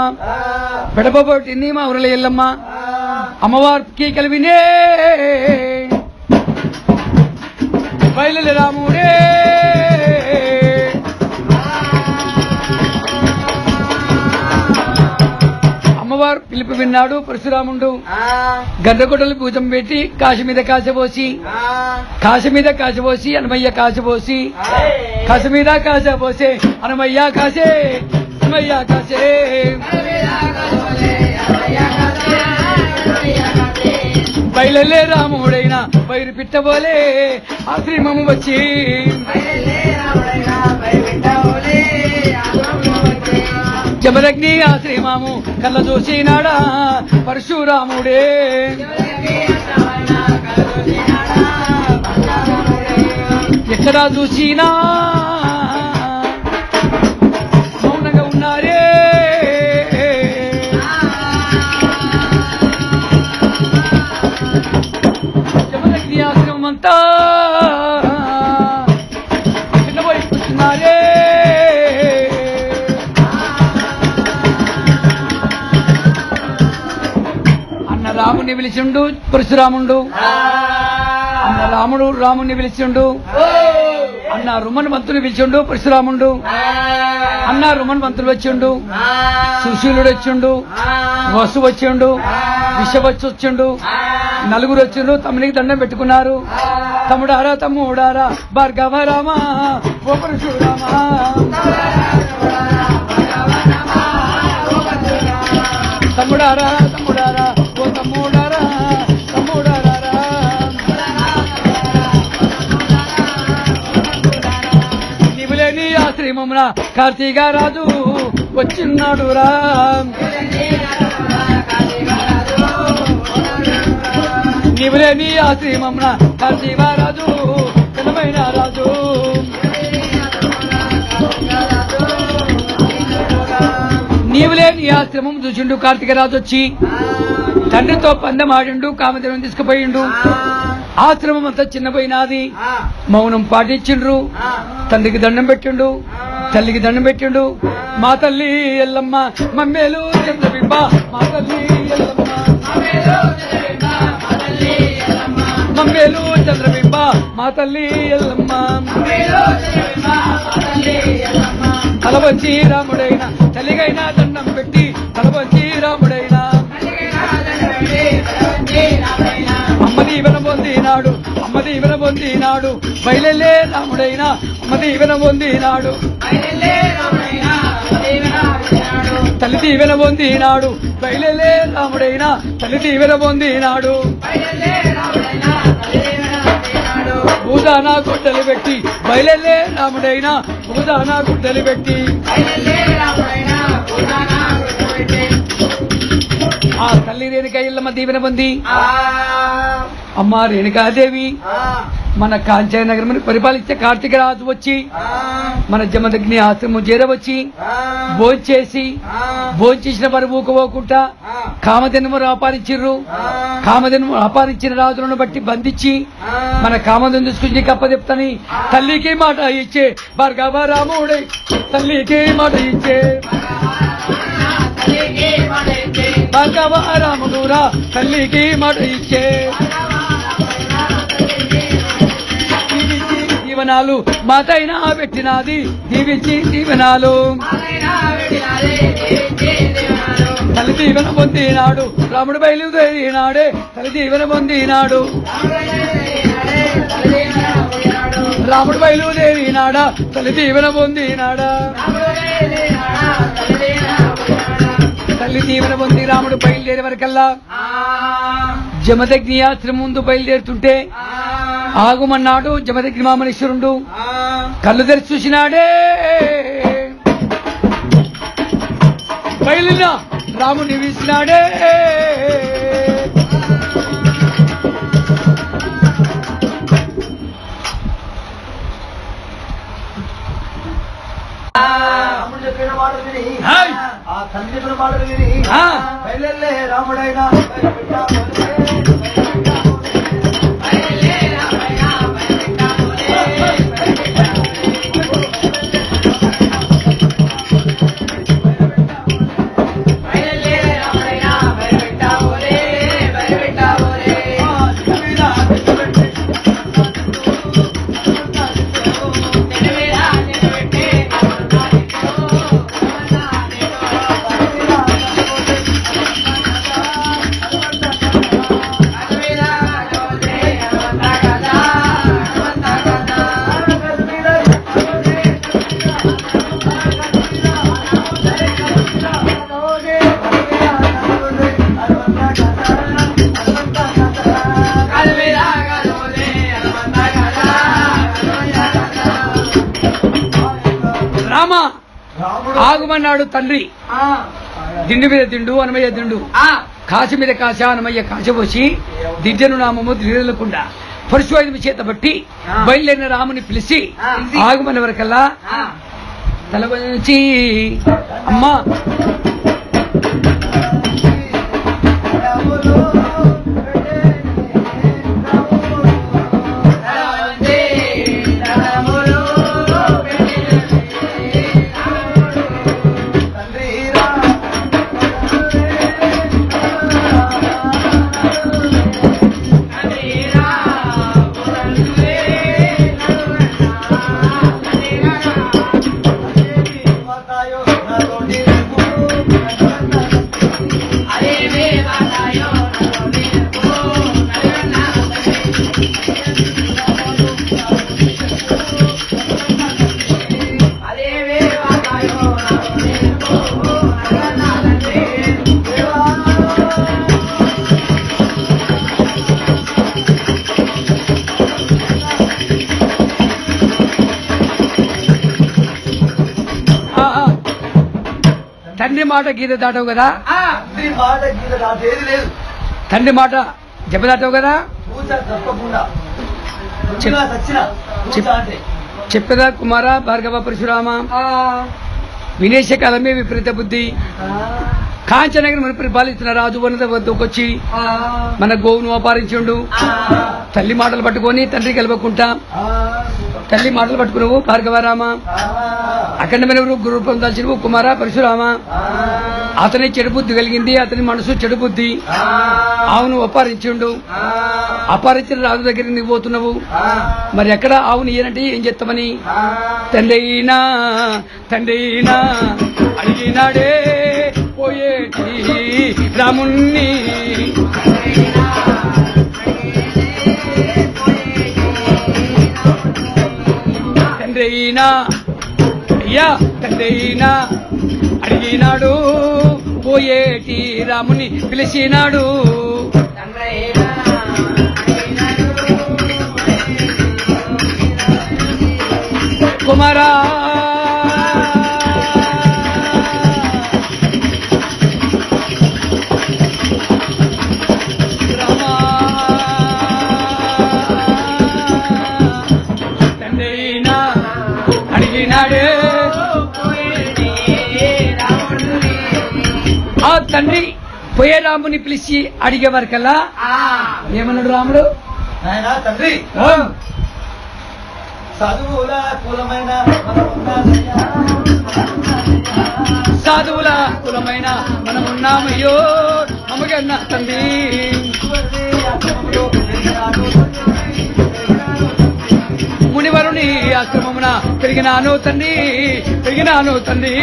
పెడపబట్టింది మా ఊరల ఎల్లమ్మ. అమ్మవారికి కలివినే బయలు రాముడే అమ్మవారు పిలుపు విన్నాడు పరశురాముడు. గడ్డగొడ్డలు పూజం పెట్టి కాశ మీద కాశపోసి అనమయ్య కాశపోసి కాశ మీద కాశపోసే అనమయ్య కాశే అనమయ్య కాశే బయలలే రాముడైనా బయలు పిట్టబోలే ఆశ్రమము వచ్చి జమదగ్ని ఆశ్రమము కళ్ళ చూసినాడా పరశురాముడే. ఎక్కడా చూసినా మౌనంగా ఉన్నారే. జమదగ్ని ఆశ్రమం అంతా చిన్నపోయి కూర్చున్నారే. రాముని పిలిచిండు పరశురాముడు, అన్న రాముని పిలిచిండు, అన్న రుమన్వంతుని పిలిచిండు పరశురాముడు, అన్న రుమన్వంతుడు వచ్చిండు, సుశీలుడు వచ్చిండు, వసు వచ్చిండు, విషవచ్చి వచ్చిండు, నలుగురు వచ్చిండు. తమ్మునికి దండం పెట్టుకున్నారు. తమ్ముడారా తమ్ముడారా భార్గవ రామ ఓ పరశురామ తమ్ముడారా తమ్ముడారా ఓ తమ్ముడారా తమ్ముడారా నీవులేని ఆశ్రమమున కార్తీక రాజు వచ్చిన్నాడు రా. నీవులేని ఆశ్రమమున కార్తీక రాజు ఘనమైన రాజు. నీవులేని ఆశ్రమం చూసిండు కార్తీక రాజు వచ్చి తండ్రితో పందెమాడిండు. కామదేవుని తీసుకుపోయిండు. ఆశ్రమం అంతా చిన్నపోయినాది. మౌనం పాటించిండ్రు. తండ్రికి దండం పెట్టిండు, తల్లికి దండం పెట్టిండు. మా తల్లి ఎల్లమ్మ మమ్మేలు చంద్రబింబ మా తల్లి ఎల్లమ్మ మమ్మేలు చంద్రబింబ మా తల్లి ఎల్లమ్మ తలవంచి రాముడైన తల్లిగైనా దండం పెట్టి తలవంచి రాముడైనా అమ్మ దీవెన పొందినాడు బయలెల్లే రాముడైనా అమ్మ దీవెన పొందినాడు తల్లి దీవెన పొందినాడు బయలెల్లే రాముడైనా తల్లి దీవెన పొందినాడు. భూదానా గుడ్డలు పెట్టి బయలెల్లే రాముడైనా భూదానా గుడ్డలు పెట్టి ఆ తల్లి రేణుక ఎల్లమ్మ దీవెన పొంది అమ్మ రేణుకాదేవి మన కాంచన నగరం పరిపాలించే కార్తీక రాజు వచ్చి మన జమదగ్ని ఆశ్రమం చేరవచ్చి భోంచేసి భోంచేసిన వారు ఊకపోకుండా కామధేనువు అపహరించిర్రు. కామధేనువు అపహరించిన రాజులను బట్టి బంధించి మన కామధేను తీసుకుని కప్పదెప్తని తల్లికి మాట ఇచ్చే భార్గవ రాముడే తల్లికి మాట ఇచ్చే భార్గవ రాముడురా తల్లికి మాట ఇచ్చే దీవెనాలు మాతైనా పెట్టినది దీవించి దీవెనాలు తల్లి దీవెన పొందినాడు రాముడు బయలుదేరినాడే తల్లి దీవెన పొందినాడు రాముడు బయలుదేరినాడా తల్లి దీవెన పొందినాడా తల్లి దీవెన పొంది రాముడు బయలుదేరే వరకల్లా జమదగ్ని ఆశ్రమం ముందు బయలుదేరుతుంటే ఆగుమన్నాడు జమదగ్ని మామనేశ్వరుడు. కళ్ళు తెరిచి చూసినాడే బయలునా రాముడిని వీసినాడే. చెప్పిన మాటలు విని ఆ తండ్రి చెప్పిన మాటలు విని బయలులే రాముడైనా ఆగుమన్నాడు తండ్రి. దిండు మీద దిండు అనమయ్య దిండు కాశ మీద కాశ అనమయ్య కాశ పోసి దిడ్డను నామము దిడలకుండా పరశువైన చేత బట్టి బయలుదేరిన రాముని పిలిచి ఆగుమన్న వరకల్లా తల నుంచి అమ్మా తండ్రి మాట గీత దాటవు కదా, తండ్రి మాట జప దాటవు కదా, చెప్పదా కుమార భార్గవ పరశురామ వినేశ కాలమే విపరీత బుద్ధి. కాంచనగరం మన పరిపాలిస్తున్న రాజు వనద వద్దకొచ్చి మన గోవును అపహరించుండు. తల్లి మాటలు పట్టుకొని తండ్రి కలవకుంటా తల్లి మాటలు పట్టుకున్నావు భార్గవరామ. అఖండమైన గురు పొందాల్సిన కుమార పరశురామ. అతని చెడు బుద్ధి కలిగింది, అతని మనసు చెడు బుద్ధి. ఆవును అపహరించుండు. అపహరించిన రాజు దగ్గరికి నువ్వు పోతున్నావు, మరి ఎక్కడ ఆవును ఇయ్యనంటే ఏం చేస్తామని తండ్రి అయినా అడిగినాడే పోయేటి రాముణ్ణి. తండ్రి అయినా అయ్యా తండ్రి అయినా అడిగినాడు పోయేటి రాముని పిలిచినాడు. కుమారా పోయినాడే ఆ తండ్రి పోయే రాముని పిలిచి అడిగే వరకల్లా ఏమన్నాడు రాముడు? ఆయన తండ్రి చదువుల కులమైన సాధువుల కులమైన మనమున్నామయ్యో అమ్మగన్న తండ్రి మునివరుని ఆశ్రమమున పెరిగినాను తండ్రి పెరిగినాను తండ్రి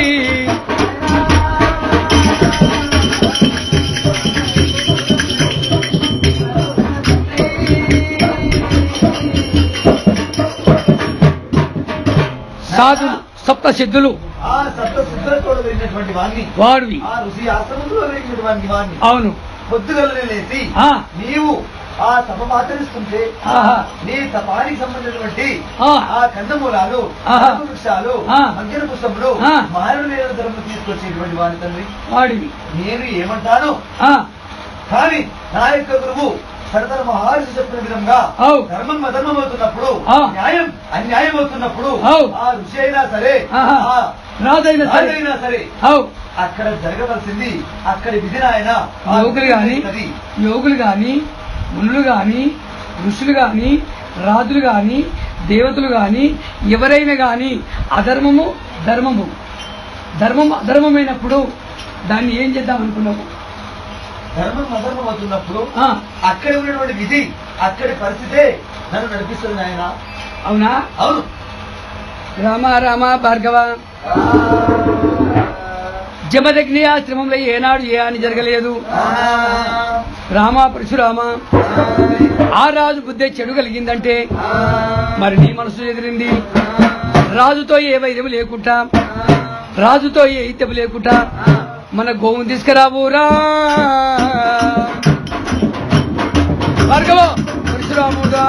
సాధులు సప్త సిద్ధులు ఆ సప్త సిద్ధులతో వెళ్ళినటువంటి వాడిని వాడివి ఆ ఋషి ఆశ్రమంలో వెళ్ళినటువంటి వాడిని అవును పొద్దుగలనే లేచి ఆ. నీవు ఆ తప ఆచరిస్తుంటే ఆహా. నీ తపానికి సంబంధించినటువంటి ఆ. ఆ కందమూలాలు ఆహా. వృక్షాలు ఆ. మంజన పుష్పములు ఆ. మారులేని ధర్మం తీసుకొచ్చేటువంటి వాడి తండ్రి వాడివి నేను ఏమంటాను ఆ, కానీ నా యొక్క గురువు సరదర మహర్షి చెప్పిన విధంగా అవు. ధర్మం అధర్మం అవుతున్నప్పుడు ఆ. న్యాయం అన్యాయం అవుతున్నప్పుడు అవు. ఆ ఋషి అయినా సరే ఆహా. ఆ రాజైన సరే రాజైనా సరే అవు అక్కడ జరగవలసింది అక్కడి విధిని ఆయన యోగులు గాని యోగులు గాని మునులు గాని ఋషులు గాని రాజులు గాని దేవతలు గాని ఎవరైనా గాని అధర్మము ధర్మము ధర్మం అధర్మమైనప్పుడు దాన్ని ఏం చేద్దాం అనుకున్నాము? ధర్మం అధర్మం అవుతున్నప్పుడు ఆ, అక్కడ ఉన్నటువంటి విధి అక్కడి పరిస్థితే నన్ను నడిపిస్తుంది ఆయన. అవునా? అవును. రామ రామ భార్గవ జమదగ్ని ఆశ్రమంలో ఏనాడు ఏ అని జరగలేదు. రామ పరశురామ ఆ రాజు బుద్ధి చెడు కలిగిందంటే మరి నీ మనసు ఎదిరింది. రాజుతో ఏ వైద్యం లేకుండా రాజుతో ఏ ఇత్యం లేకుండా మన గోవును తీసుకురావురా భార్గవ పరశురాముడా.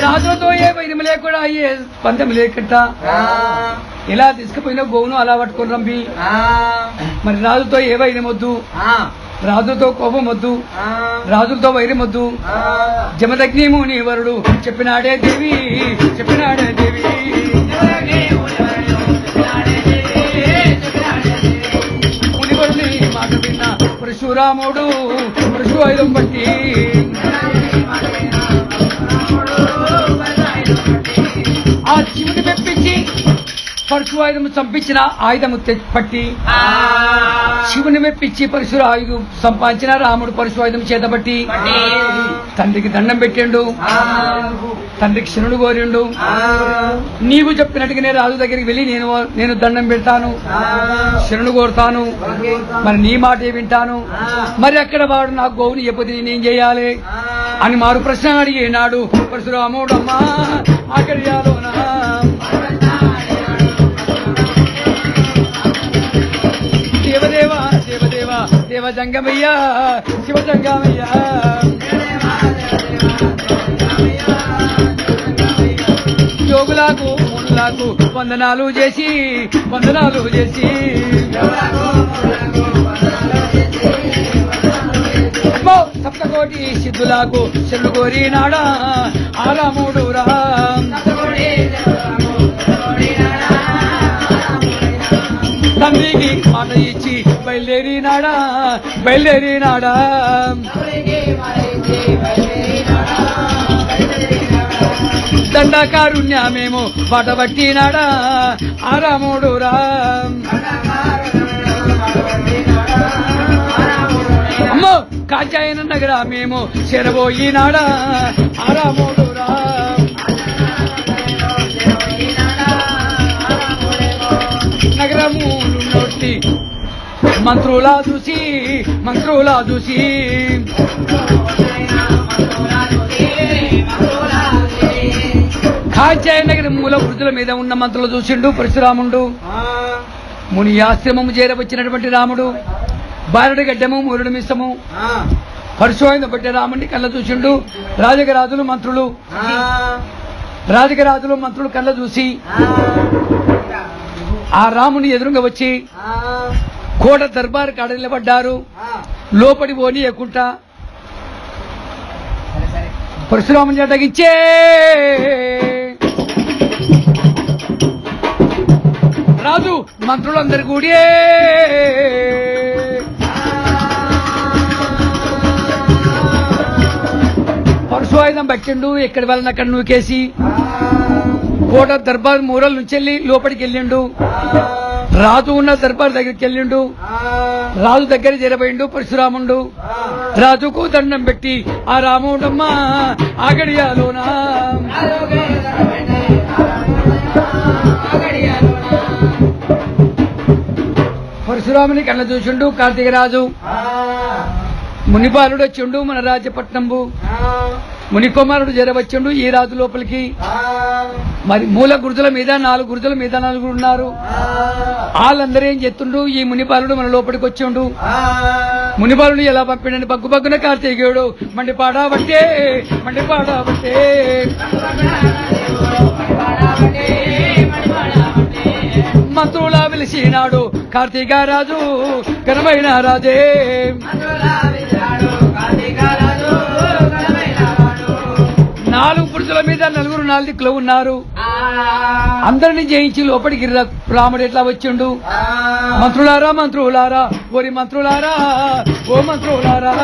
రాజుతో ఏ వైద్యం లేకుండా ఏ పంతం లేకుండా ఎలా తీసుకుపోయినా గోవును అలా పట్టుకొని రంపి మరి రాజుతో ఏ వైద్యం వద్దు, రాజుతో కోపం వద్దు, రాజులతో వైరం వద్దు. జమదగ్ని మునివరుడు చెప్పినాడే దేవి చెప్పినాడే దేవి మునివరుని మాట విన్న పరశురాముడు పరశు ఆయుధం బట్టి ఆ శివుని మెప్పించి పరశురాయుధము చంపించిన ఆయుధము పట్టి శివుని మెప్పించి పరశురాయుధం సంపాదించిన రాముడు పరశురాయుధం చేతబట్టి తండ్రికి దండం పెట్టిండు, తండ్రికి శరణు కోరిండు. నీవు చెప్పినట్టుగానే రాజు దగ్గరికి వెళ్ళి నేను దండం పెడతాను, శరణు కోరుతాను, మరి నీ మాటే వింటాను. మరి అక్కడ వాడు నాకు గోవుని చెప్పది నేనేం చేయాలి అని మారు ప్రశ్న అడిగినాడు పరశురాముడు. అమ్మా ఆకర్యాలోనా దేవదేవ దేవదేవ దేవజంగమయ్యా శివజంగమయ్యా యోగులకు మునులకు వందనాలు చేసి సప్తకోటి సిద్ధులకు శరణు కోరినాడా ఆ రాముడు రా. తండ్రికి మాట ఇచ్చి బయలుదేరినాడా దండకారుణ్యమేమో పటబట్టినాడా ఆ రాముడు రా. అమ్మో కాచాయన నగరమేమో చెరబోయినాడా ఆ రాముడు రా. నగరము నోటి మంత్రులా చూసి కాచాయ నగరం మూల వృద్ధుల మీద ఉన్న మంత్రులు చూసిండు పరశురాముడు. ముని ఆశ్రమము చేరవచ్చినటువంటి రాముడు బాలుడి గడ్డము మూరుడు మిస్తము పరశురాయుధం బట్టి రాముడిని కళ్ళ చూసిండు. రాజకరాజులు మంత్రులు కళ్ళ చూసి ఆ రాముని ఎదురుగా వచ్చి కోట దర్బార్ కాడ నిలబడ్డారు. లోపడి పోనీయకుండా పరశురాముని జటగిచ్చే రాజు మంత్రులందరూ కూడి పరశువాయుధం పట్టిండు. ఎక్కడి వాళ్ళని అక్కడ నూకేసి కోట దర్బార్ మూరల నుంచి వెళ్ళి లోపలికి వెళ్ళిండు. రాజు ఉన్న దర్బార్ దగ్గరికి వెళ్ళిండు. రాజు దగ్గర చేరబోయిండు పరశురాముండు. రాజుకు దండం పెట్టి ఆ రాముడమ్మా ఆగడియాలోనా పరశురాముని కళ్ళ చూసిండు. కార్తీక రాజు మునిపాలుడు వచ్చిండు మన రాజపట్నంబు. ముని కుమారుడు జరవచ్చిండు ఈ రాజు లోపలికి. మరి మూల గుర్తుల మీద 4 గుర్తుల మీద 4 ఉన్నారు. వాళ్ళందరూ ఏం చెప్తుండు, ఈ మునిపాలుడు మన లోపలికి వచ్చిండు. మునిపాలుడు ఎలా పంపిండని బగ్గున కార్తీకేయుడు మండిపాడా బట్టే మంత్రులా పిలిచినాడు కార్తీక రాజు ఘనమైన రాజే. 4 పురుషుల మీద 4 4 దిక్కులో ఉన్నారు. అందరిని జయించి లోపలికి రాముడు ఎట్లా వచ్చిండు. మంత్రులారా ఓరి మంత్రులారా ఓ మంత్రులారా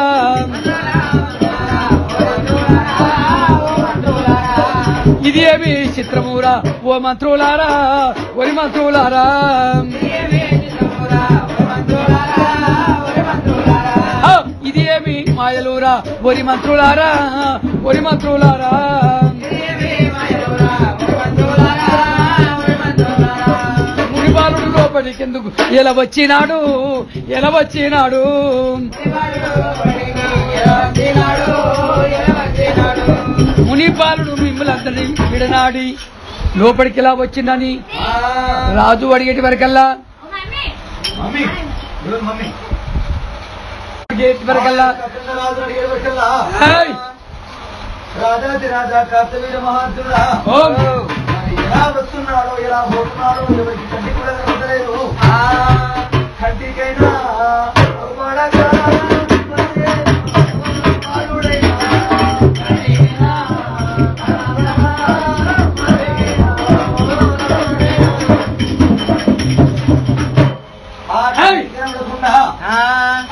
ఇది ఏమి చిత్రమూరా ఓ మంత్రులారా ఓరి మంత్రులారా ఇది ఏమి మాయలూరా ఓరి మంత్రులారా మునిపాలుడు లోపలికెందుకు ఎలా వచ్చినాడు మునిపాలుడు మిమ్మల్ని విడనాడి లోపలికి ఎలా వచ్చిందని రాజు అడిగేటి వరకల్లా రాజాది రాజా కార్తవీర మహాత్ముడా ఎలా వస్తున్నాడో ఎలా పోతున్నాడో ఎవరికి కంటి కూడా కనపడలేదు. కంటికైనా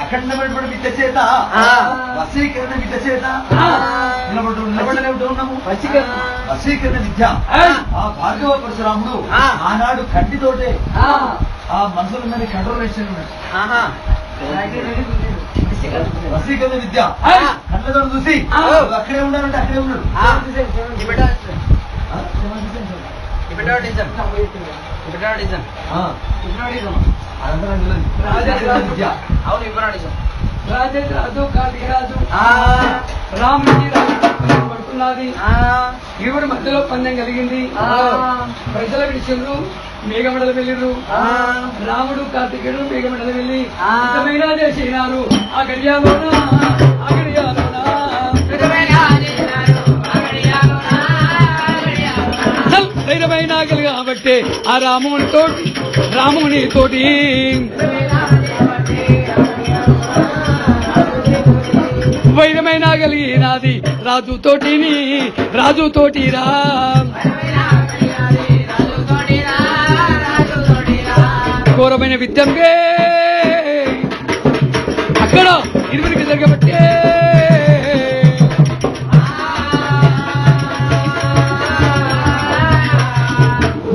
అఖండమైనటువంటి విద్య చేత వశీకరణ విద్య చేత ఉన్నాము. వశీకరణ విద్య ఆ భార్గవ పరశురాముడు ఆనాడు కంటితోటే ఆ మనుషులందరినీ కంట్రోల్ చేసి వశీకరణ విద్య కళ్ళతో చూసి అక్కడే ఉండాలంటే అక్కడే ఉన్నాడు. రాజు కార్తీక రాజు రాముడి పడుతున్నది. ఈవిడ మధ్యలో పందెం కలిగింది. ప్రజల విషయంలో మేఘమండల వెళ్ళిరు. రాముడు కార్తీకుడు మేఘమండల వెళ్ళి ఇష్టమైన చేసినారు. ఆ గడియాలోనా ధైర్యమైన కాబట్టి ఆ రాముని తోటి వైరమైన కలిగినది రాజుతోటి ఘోరమైన విద్యంగే అక్కడ ఇరువురికి జరగబట్టే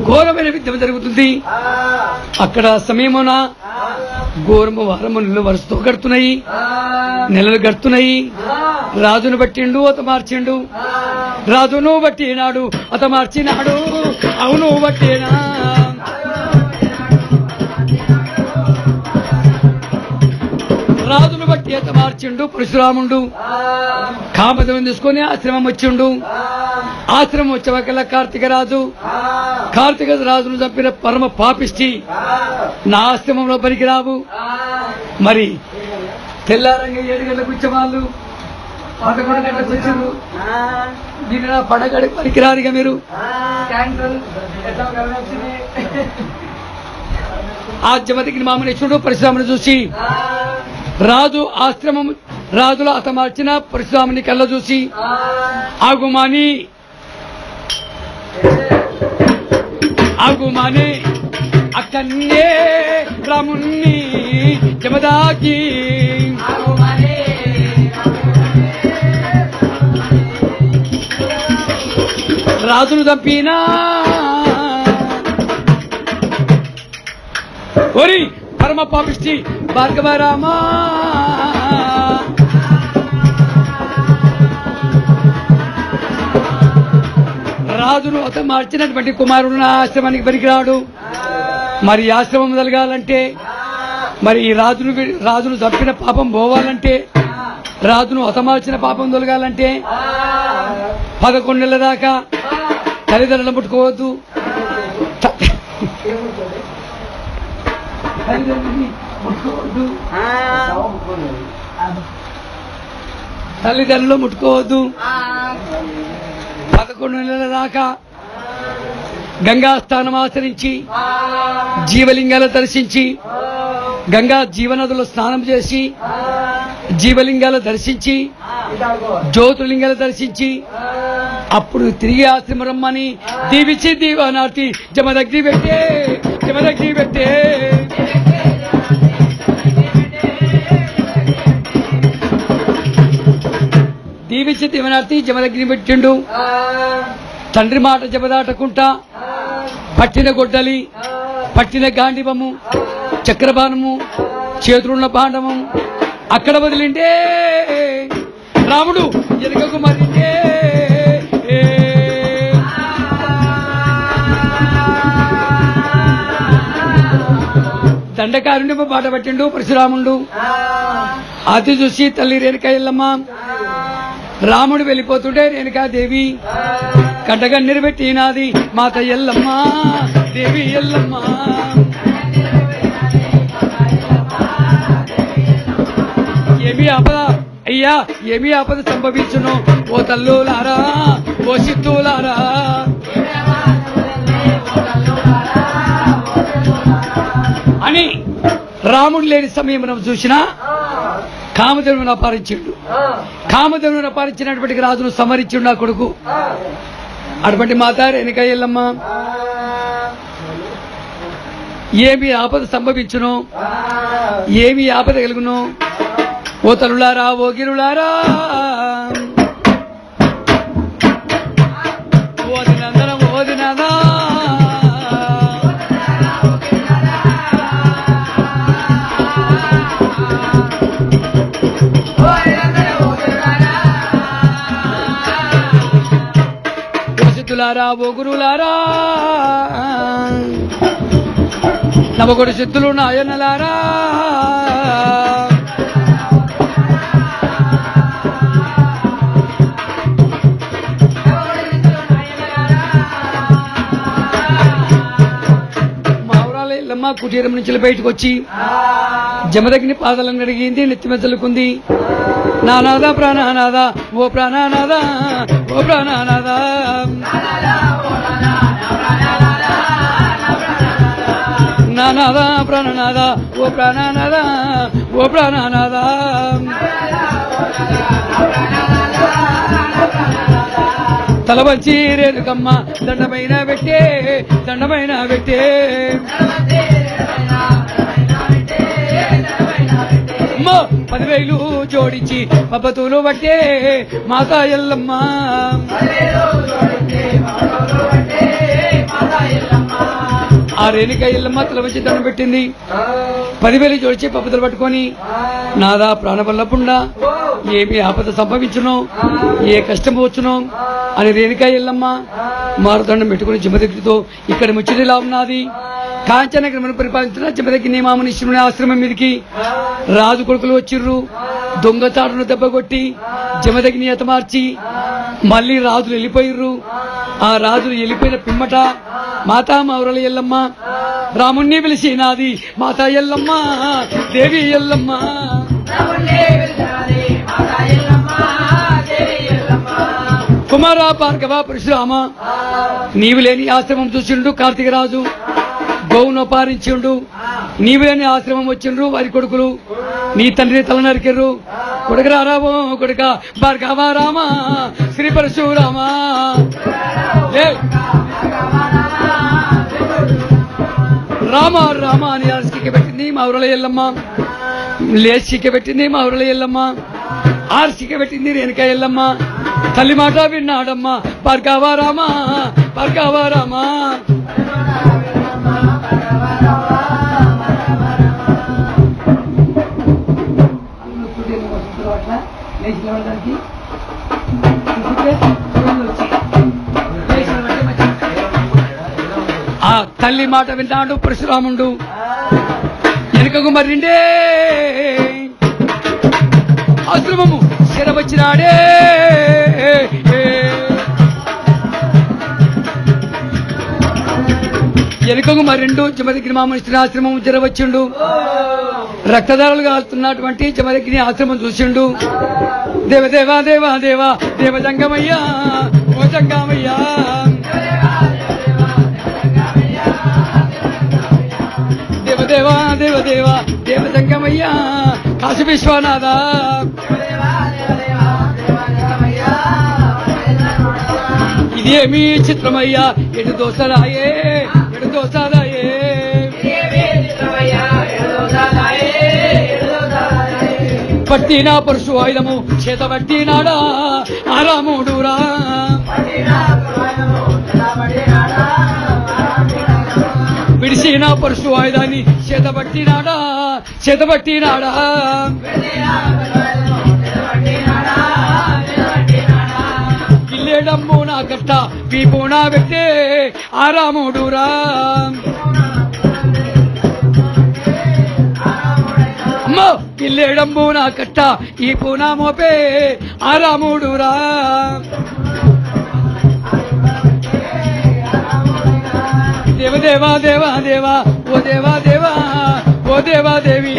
ఘోరమైన విద్యం జరుగుతుంది. అక్కడ సమయమున ఘోరము వారములు వరుసతో గడుతున్నాయి, నెలలు గడుతున్నాయి. రాజును బట్టిండు అత మార్చిండు, రాజును బట్టినాడు అత మార్చినాడు. అవును బట్టేనా రాజును బట్టి అత మార్చిండు పరశురాముండు. కామదం తీసుకొని ఆశ్రమం వచ్చిండు. ఆశ్రమం వచ్చేవకల్లా కార్తీక రాజును చంపిన పరమ పాపిష్టి నా ఆశ్రమంలో పనికిరావు. మరి తెల్లారంగా 7 గంటలకు వచ్చే వాళ్ళు 11 గంటలకు వచ్చారు. దీని నా పడగడి పనికిరారుగా మీరు. ఆ జమతికి మామని చూడు పరశురాముని చూసి రాజు ఆశ్రమం రాజుల హతమార్చిన పరశురాముని కళ్ళ చూసి ఆగుమాని అక్కన్నే రాముణ్ణి జమదాకి రాజును చంపినా ఓరి పరమ పాపిష్టి భార్గవరామా రాజును అతను మార్చినటువంటి కుమారుడు నా ఆశ్రమానికి పనికిరాడు. మరి ఆశ్రమం కలగాలంటే మరి ఈ రాజును చంపిన పాపం పోవాలంటే రాజును హతమార్చిన పాపం తొలగాలంటే 11 నెలల దాకా తల్లిదండ్రులను ముట్టుకోవద్దు, తల్లిదండ్రులు ముట్టుకోవద్దు. 11 నెలల దాకా గంగా స్థానం ఆచరించి జీవలింగాలు దర్శించి గంగా జీవనదులు స్నానం చేసి జీవలింగాలు దర్శించి జ్యోతిర్లింగాలు దర్శించి అప్పుడు తిరిగి ఆశ్రమం రమ్మని దీవించి దీవానార్తి జమదగ్ని పెట్టే దీవించి దీవనార్తి జమదగ్ని పెట్టిండు. తండ్రి మాట జమదాటకుంటా పట్టిన గొడ్డలి, పట్టిన గాండివము, చక్రబాణము, చేతులున్న బాండము అక్కడ వదిలిండే రాముడు ఎనకకు మరిండే. దండకారుని బాట పట్టిండు పరశురాముడు. అది చూసి తల్లి రేణుకా ఎల్లమ్మ రాముడు వెళ్ళిపోతుంటే రేణుకాదేవి కట్టగన్నీరు పెట్టినాది మాత ఎల్లమ్మ దేవి ఎల్లమ్మ. ఏమి ఆపద అయ్యా, ఏమి ఆపద సంభవించును ఓ తల్లులారా, ఓ సిద్ధులారా. అని రాముడు లేని సమయం మనం చూసినా కామధేనువును అపహరించిండు. కామధేనువును అపహరించినటువంటి రాజును సమరించిండు నా కొడుకు. అటువంటి మాత రేణుకా ఎల్లమ్మ ఏమి ఆపద సంభవించును, ఏమి ఆపద కలుగును ఓ తల్లులారా, ఓ గిరులారా, ఓదినందనం ఓదినదా. ఓ గురులారా, నవగొడు సిద్ధులు నాయనలారా. మావరాల ఎల్లమ్మ కుటీరం నుంచి బయటకు వచ్చి జమదగ్ని పాదాలను అడిగింది, నెత్తిమెచ్చలుకుంది. నానాద ప్రాణనాద ఓ ప్రాణనాద ఓ ప్రాణనాద, నానాద ప్రాణనాద ఓ ప్రాణనాద ఓ ప్రాణనాద. తల వంచి రేణుకమ్మ దండమైన పెట్టే, దండమైన పెట్టే. అమ్మో 10,000 జోడించి పబ్బతులు పట్టే మాతా ఎల్లమ్మ. ఆ రేణుకా ఎల్లమ్మ తల వచ్చి దండం పెట్టింది. 10,000 జోడించి పబ్బతులు పట్టుకొని నాదా ప్రాణవల్లపుండా ఏమి ఆపద సంభవించును, ఏ కష్టం వచ్చును అని రేణుకా ఎల్లమ్మ మారుదండం పెట్టుకుని జమదగ్నితో ఇక్కడ ముచ్చటిలా ఉన్నది. కాంచనగరమును పరిపాలించిన జమదగ్ని మామునీశ్వరుని ఆశ్రమం మీదకి రాజు కొడుకులు వచ్చిర్రు. దొంగచాటును దెబ్బకొట్టి జమదగ్ని హతమార్చి మళ్లీ రాజులు వెళ్ళిపోయిర్రు. ఆ రాజులు వెళ్ళిపోయిన పిమ్మట మాతా మౌరల ఎల్లమ్మ రాముణ్ణి పిలిచినాది మాతా ఎల్లమ్మ దేవి ఎల్లమ్మ. కుమార భార్గవ పరశురామ, నీవు లేని ఆశ్రమం చూసిండు కార్తీకరాజు, గోవును అపహరించిండు. నీవు లేని ఆశ్రమం వచ్చిండ్రు వారి కొడుకులు, నీ తండ్రిని తల నరికిర్రు, కొడుకు రారావో కొడుక భార్గవ రామ శ్రీ పరశురామ రామ రామ అని ఆర్సికి పెట్టింది మా ఊరల ఎల్లమ్మ లేచికి పెట్టింది మా ఊరల ఎల్లమ్మ ఆర్సికి పెట్టింది రేణుక ఎల్లమ్మ తల్లి మాట విన్నాడమ్మ భార్గవ రామ భార్గవ రామ ఆ తల్లి మాట విన్నాడు పరశురాముడు వెనుకకు మరిండే ఆశ్రమము శరవచ్చినాడే వెనుకకు మరిండు జమదగ్ని మామనిస్తున్న ఆశ్రమం జరవచ్చిండు రక్తదారులు కాలుతున్నటువంటి జమదగ్ని ఆశ్రమం చూసిండు దేవదేవా దేవా దేవా దేవజంగమయ్యా ఓ జంగమయ్యా దేవదేవా దేవదేవా దేవజంగమయ్యా కాశీ విశ్వనాథ ఇదేమీ చిత్రమయ్యా ఎటు దోసరాయే ఎటు దోసరాయే పట్టినా పరశు ఆయుధము చేత పట్టినాడా ఆరాముడురా విడిసిన పరశు ఆయుధాన్ని చేత పట్టినాడా కిల్లేడమ్ము నా కట్ట పీపోనా వ్యక్తే ఆరాముడురా అమ్మో కిల్లేడమ్ము నా కట్ట ఈ పూనా మోపే ఆరాముడురా దేవదేవా దేవా దేవా ఓ దేవా దేవా ఓ దేవా దేవి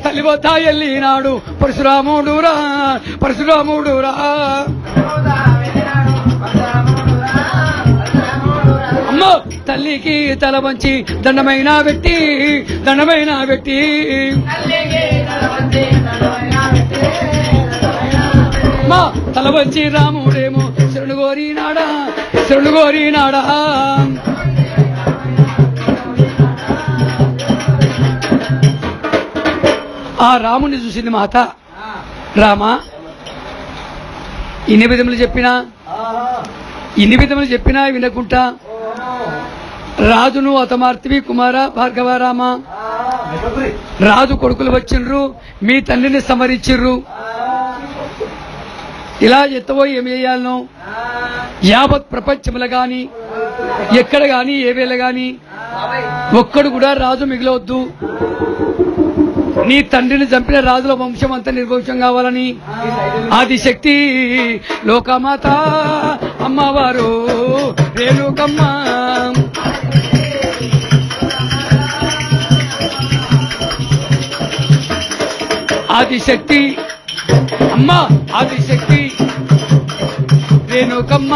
తల్లిపోతా ఎల్లినాడు పరశురాముడురా అమ్మ తల్లికి తల వంచి దండమైన పెట్టి మా తల వంచి రాముడేమో శరణు కోరినాడా ఆ రాముని చూసింది మాత రామ ఇన్ని విధములు చెప్పినా వినకుంటా రాజును అతమార్తివి కుమార భార్గవ రామ రాజు కొడుకులు వచ్చిండ్రు మీ తండ్రిని సమరించిర్రు ఇలా ఎత్తవో ఏమి చేయాలను యావత్ ప్రపంచముల గాని ఎక్కడ గాని ఏ వేళ గాని ఒక్కడు కూడా రాజు మిగిలవద్దు నీ తండ్రిని చంపిన రాజుల వంశం అంతా నిర్వంశం కావాలని ఆదిశక్తి లోకమాత అమ్మవారు రేణుకమ్మ ఆదిశక్తి అమ్మ ఆదిశక్తి రేణుకమ్మ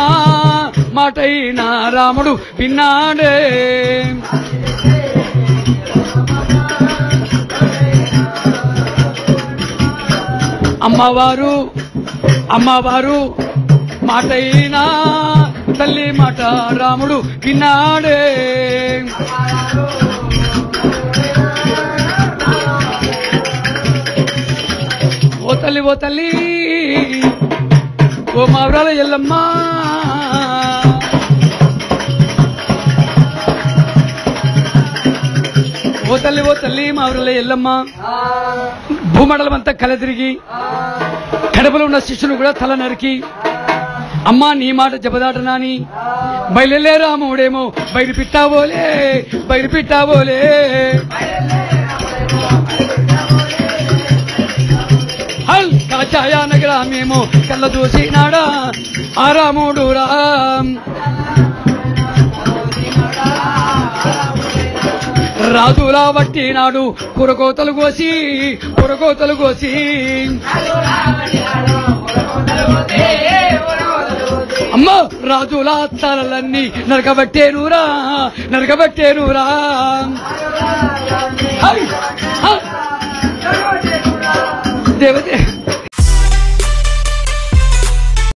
మాటైన రాముడు విన్నాడే అమ్మవారు మాటైనా తల్లి మాట రాముడు విన్నాడే ఓ తల్లి ఓ మావరాల ఎల్లమ్మ ఓ తల్లి మావరాల ఎల్లమ్మ భూమండలం అంతా కల తిరిగి కడపలో ఉన్న శిష్యును కూడా తల నరికి అమ్మా నీ మాట జపదాటనాని బయలులే రాముడేమో బయలు పిట్టావోలే హల్ కాచాయా నగరామేమో కళ్ళ చూసినాడా ఆ రాముడు రాజులా పట్టినాడు పురకోతలు కోసి అమ్మ రాజులా తలలన్నీ నరకబట్టేనురా దేవతే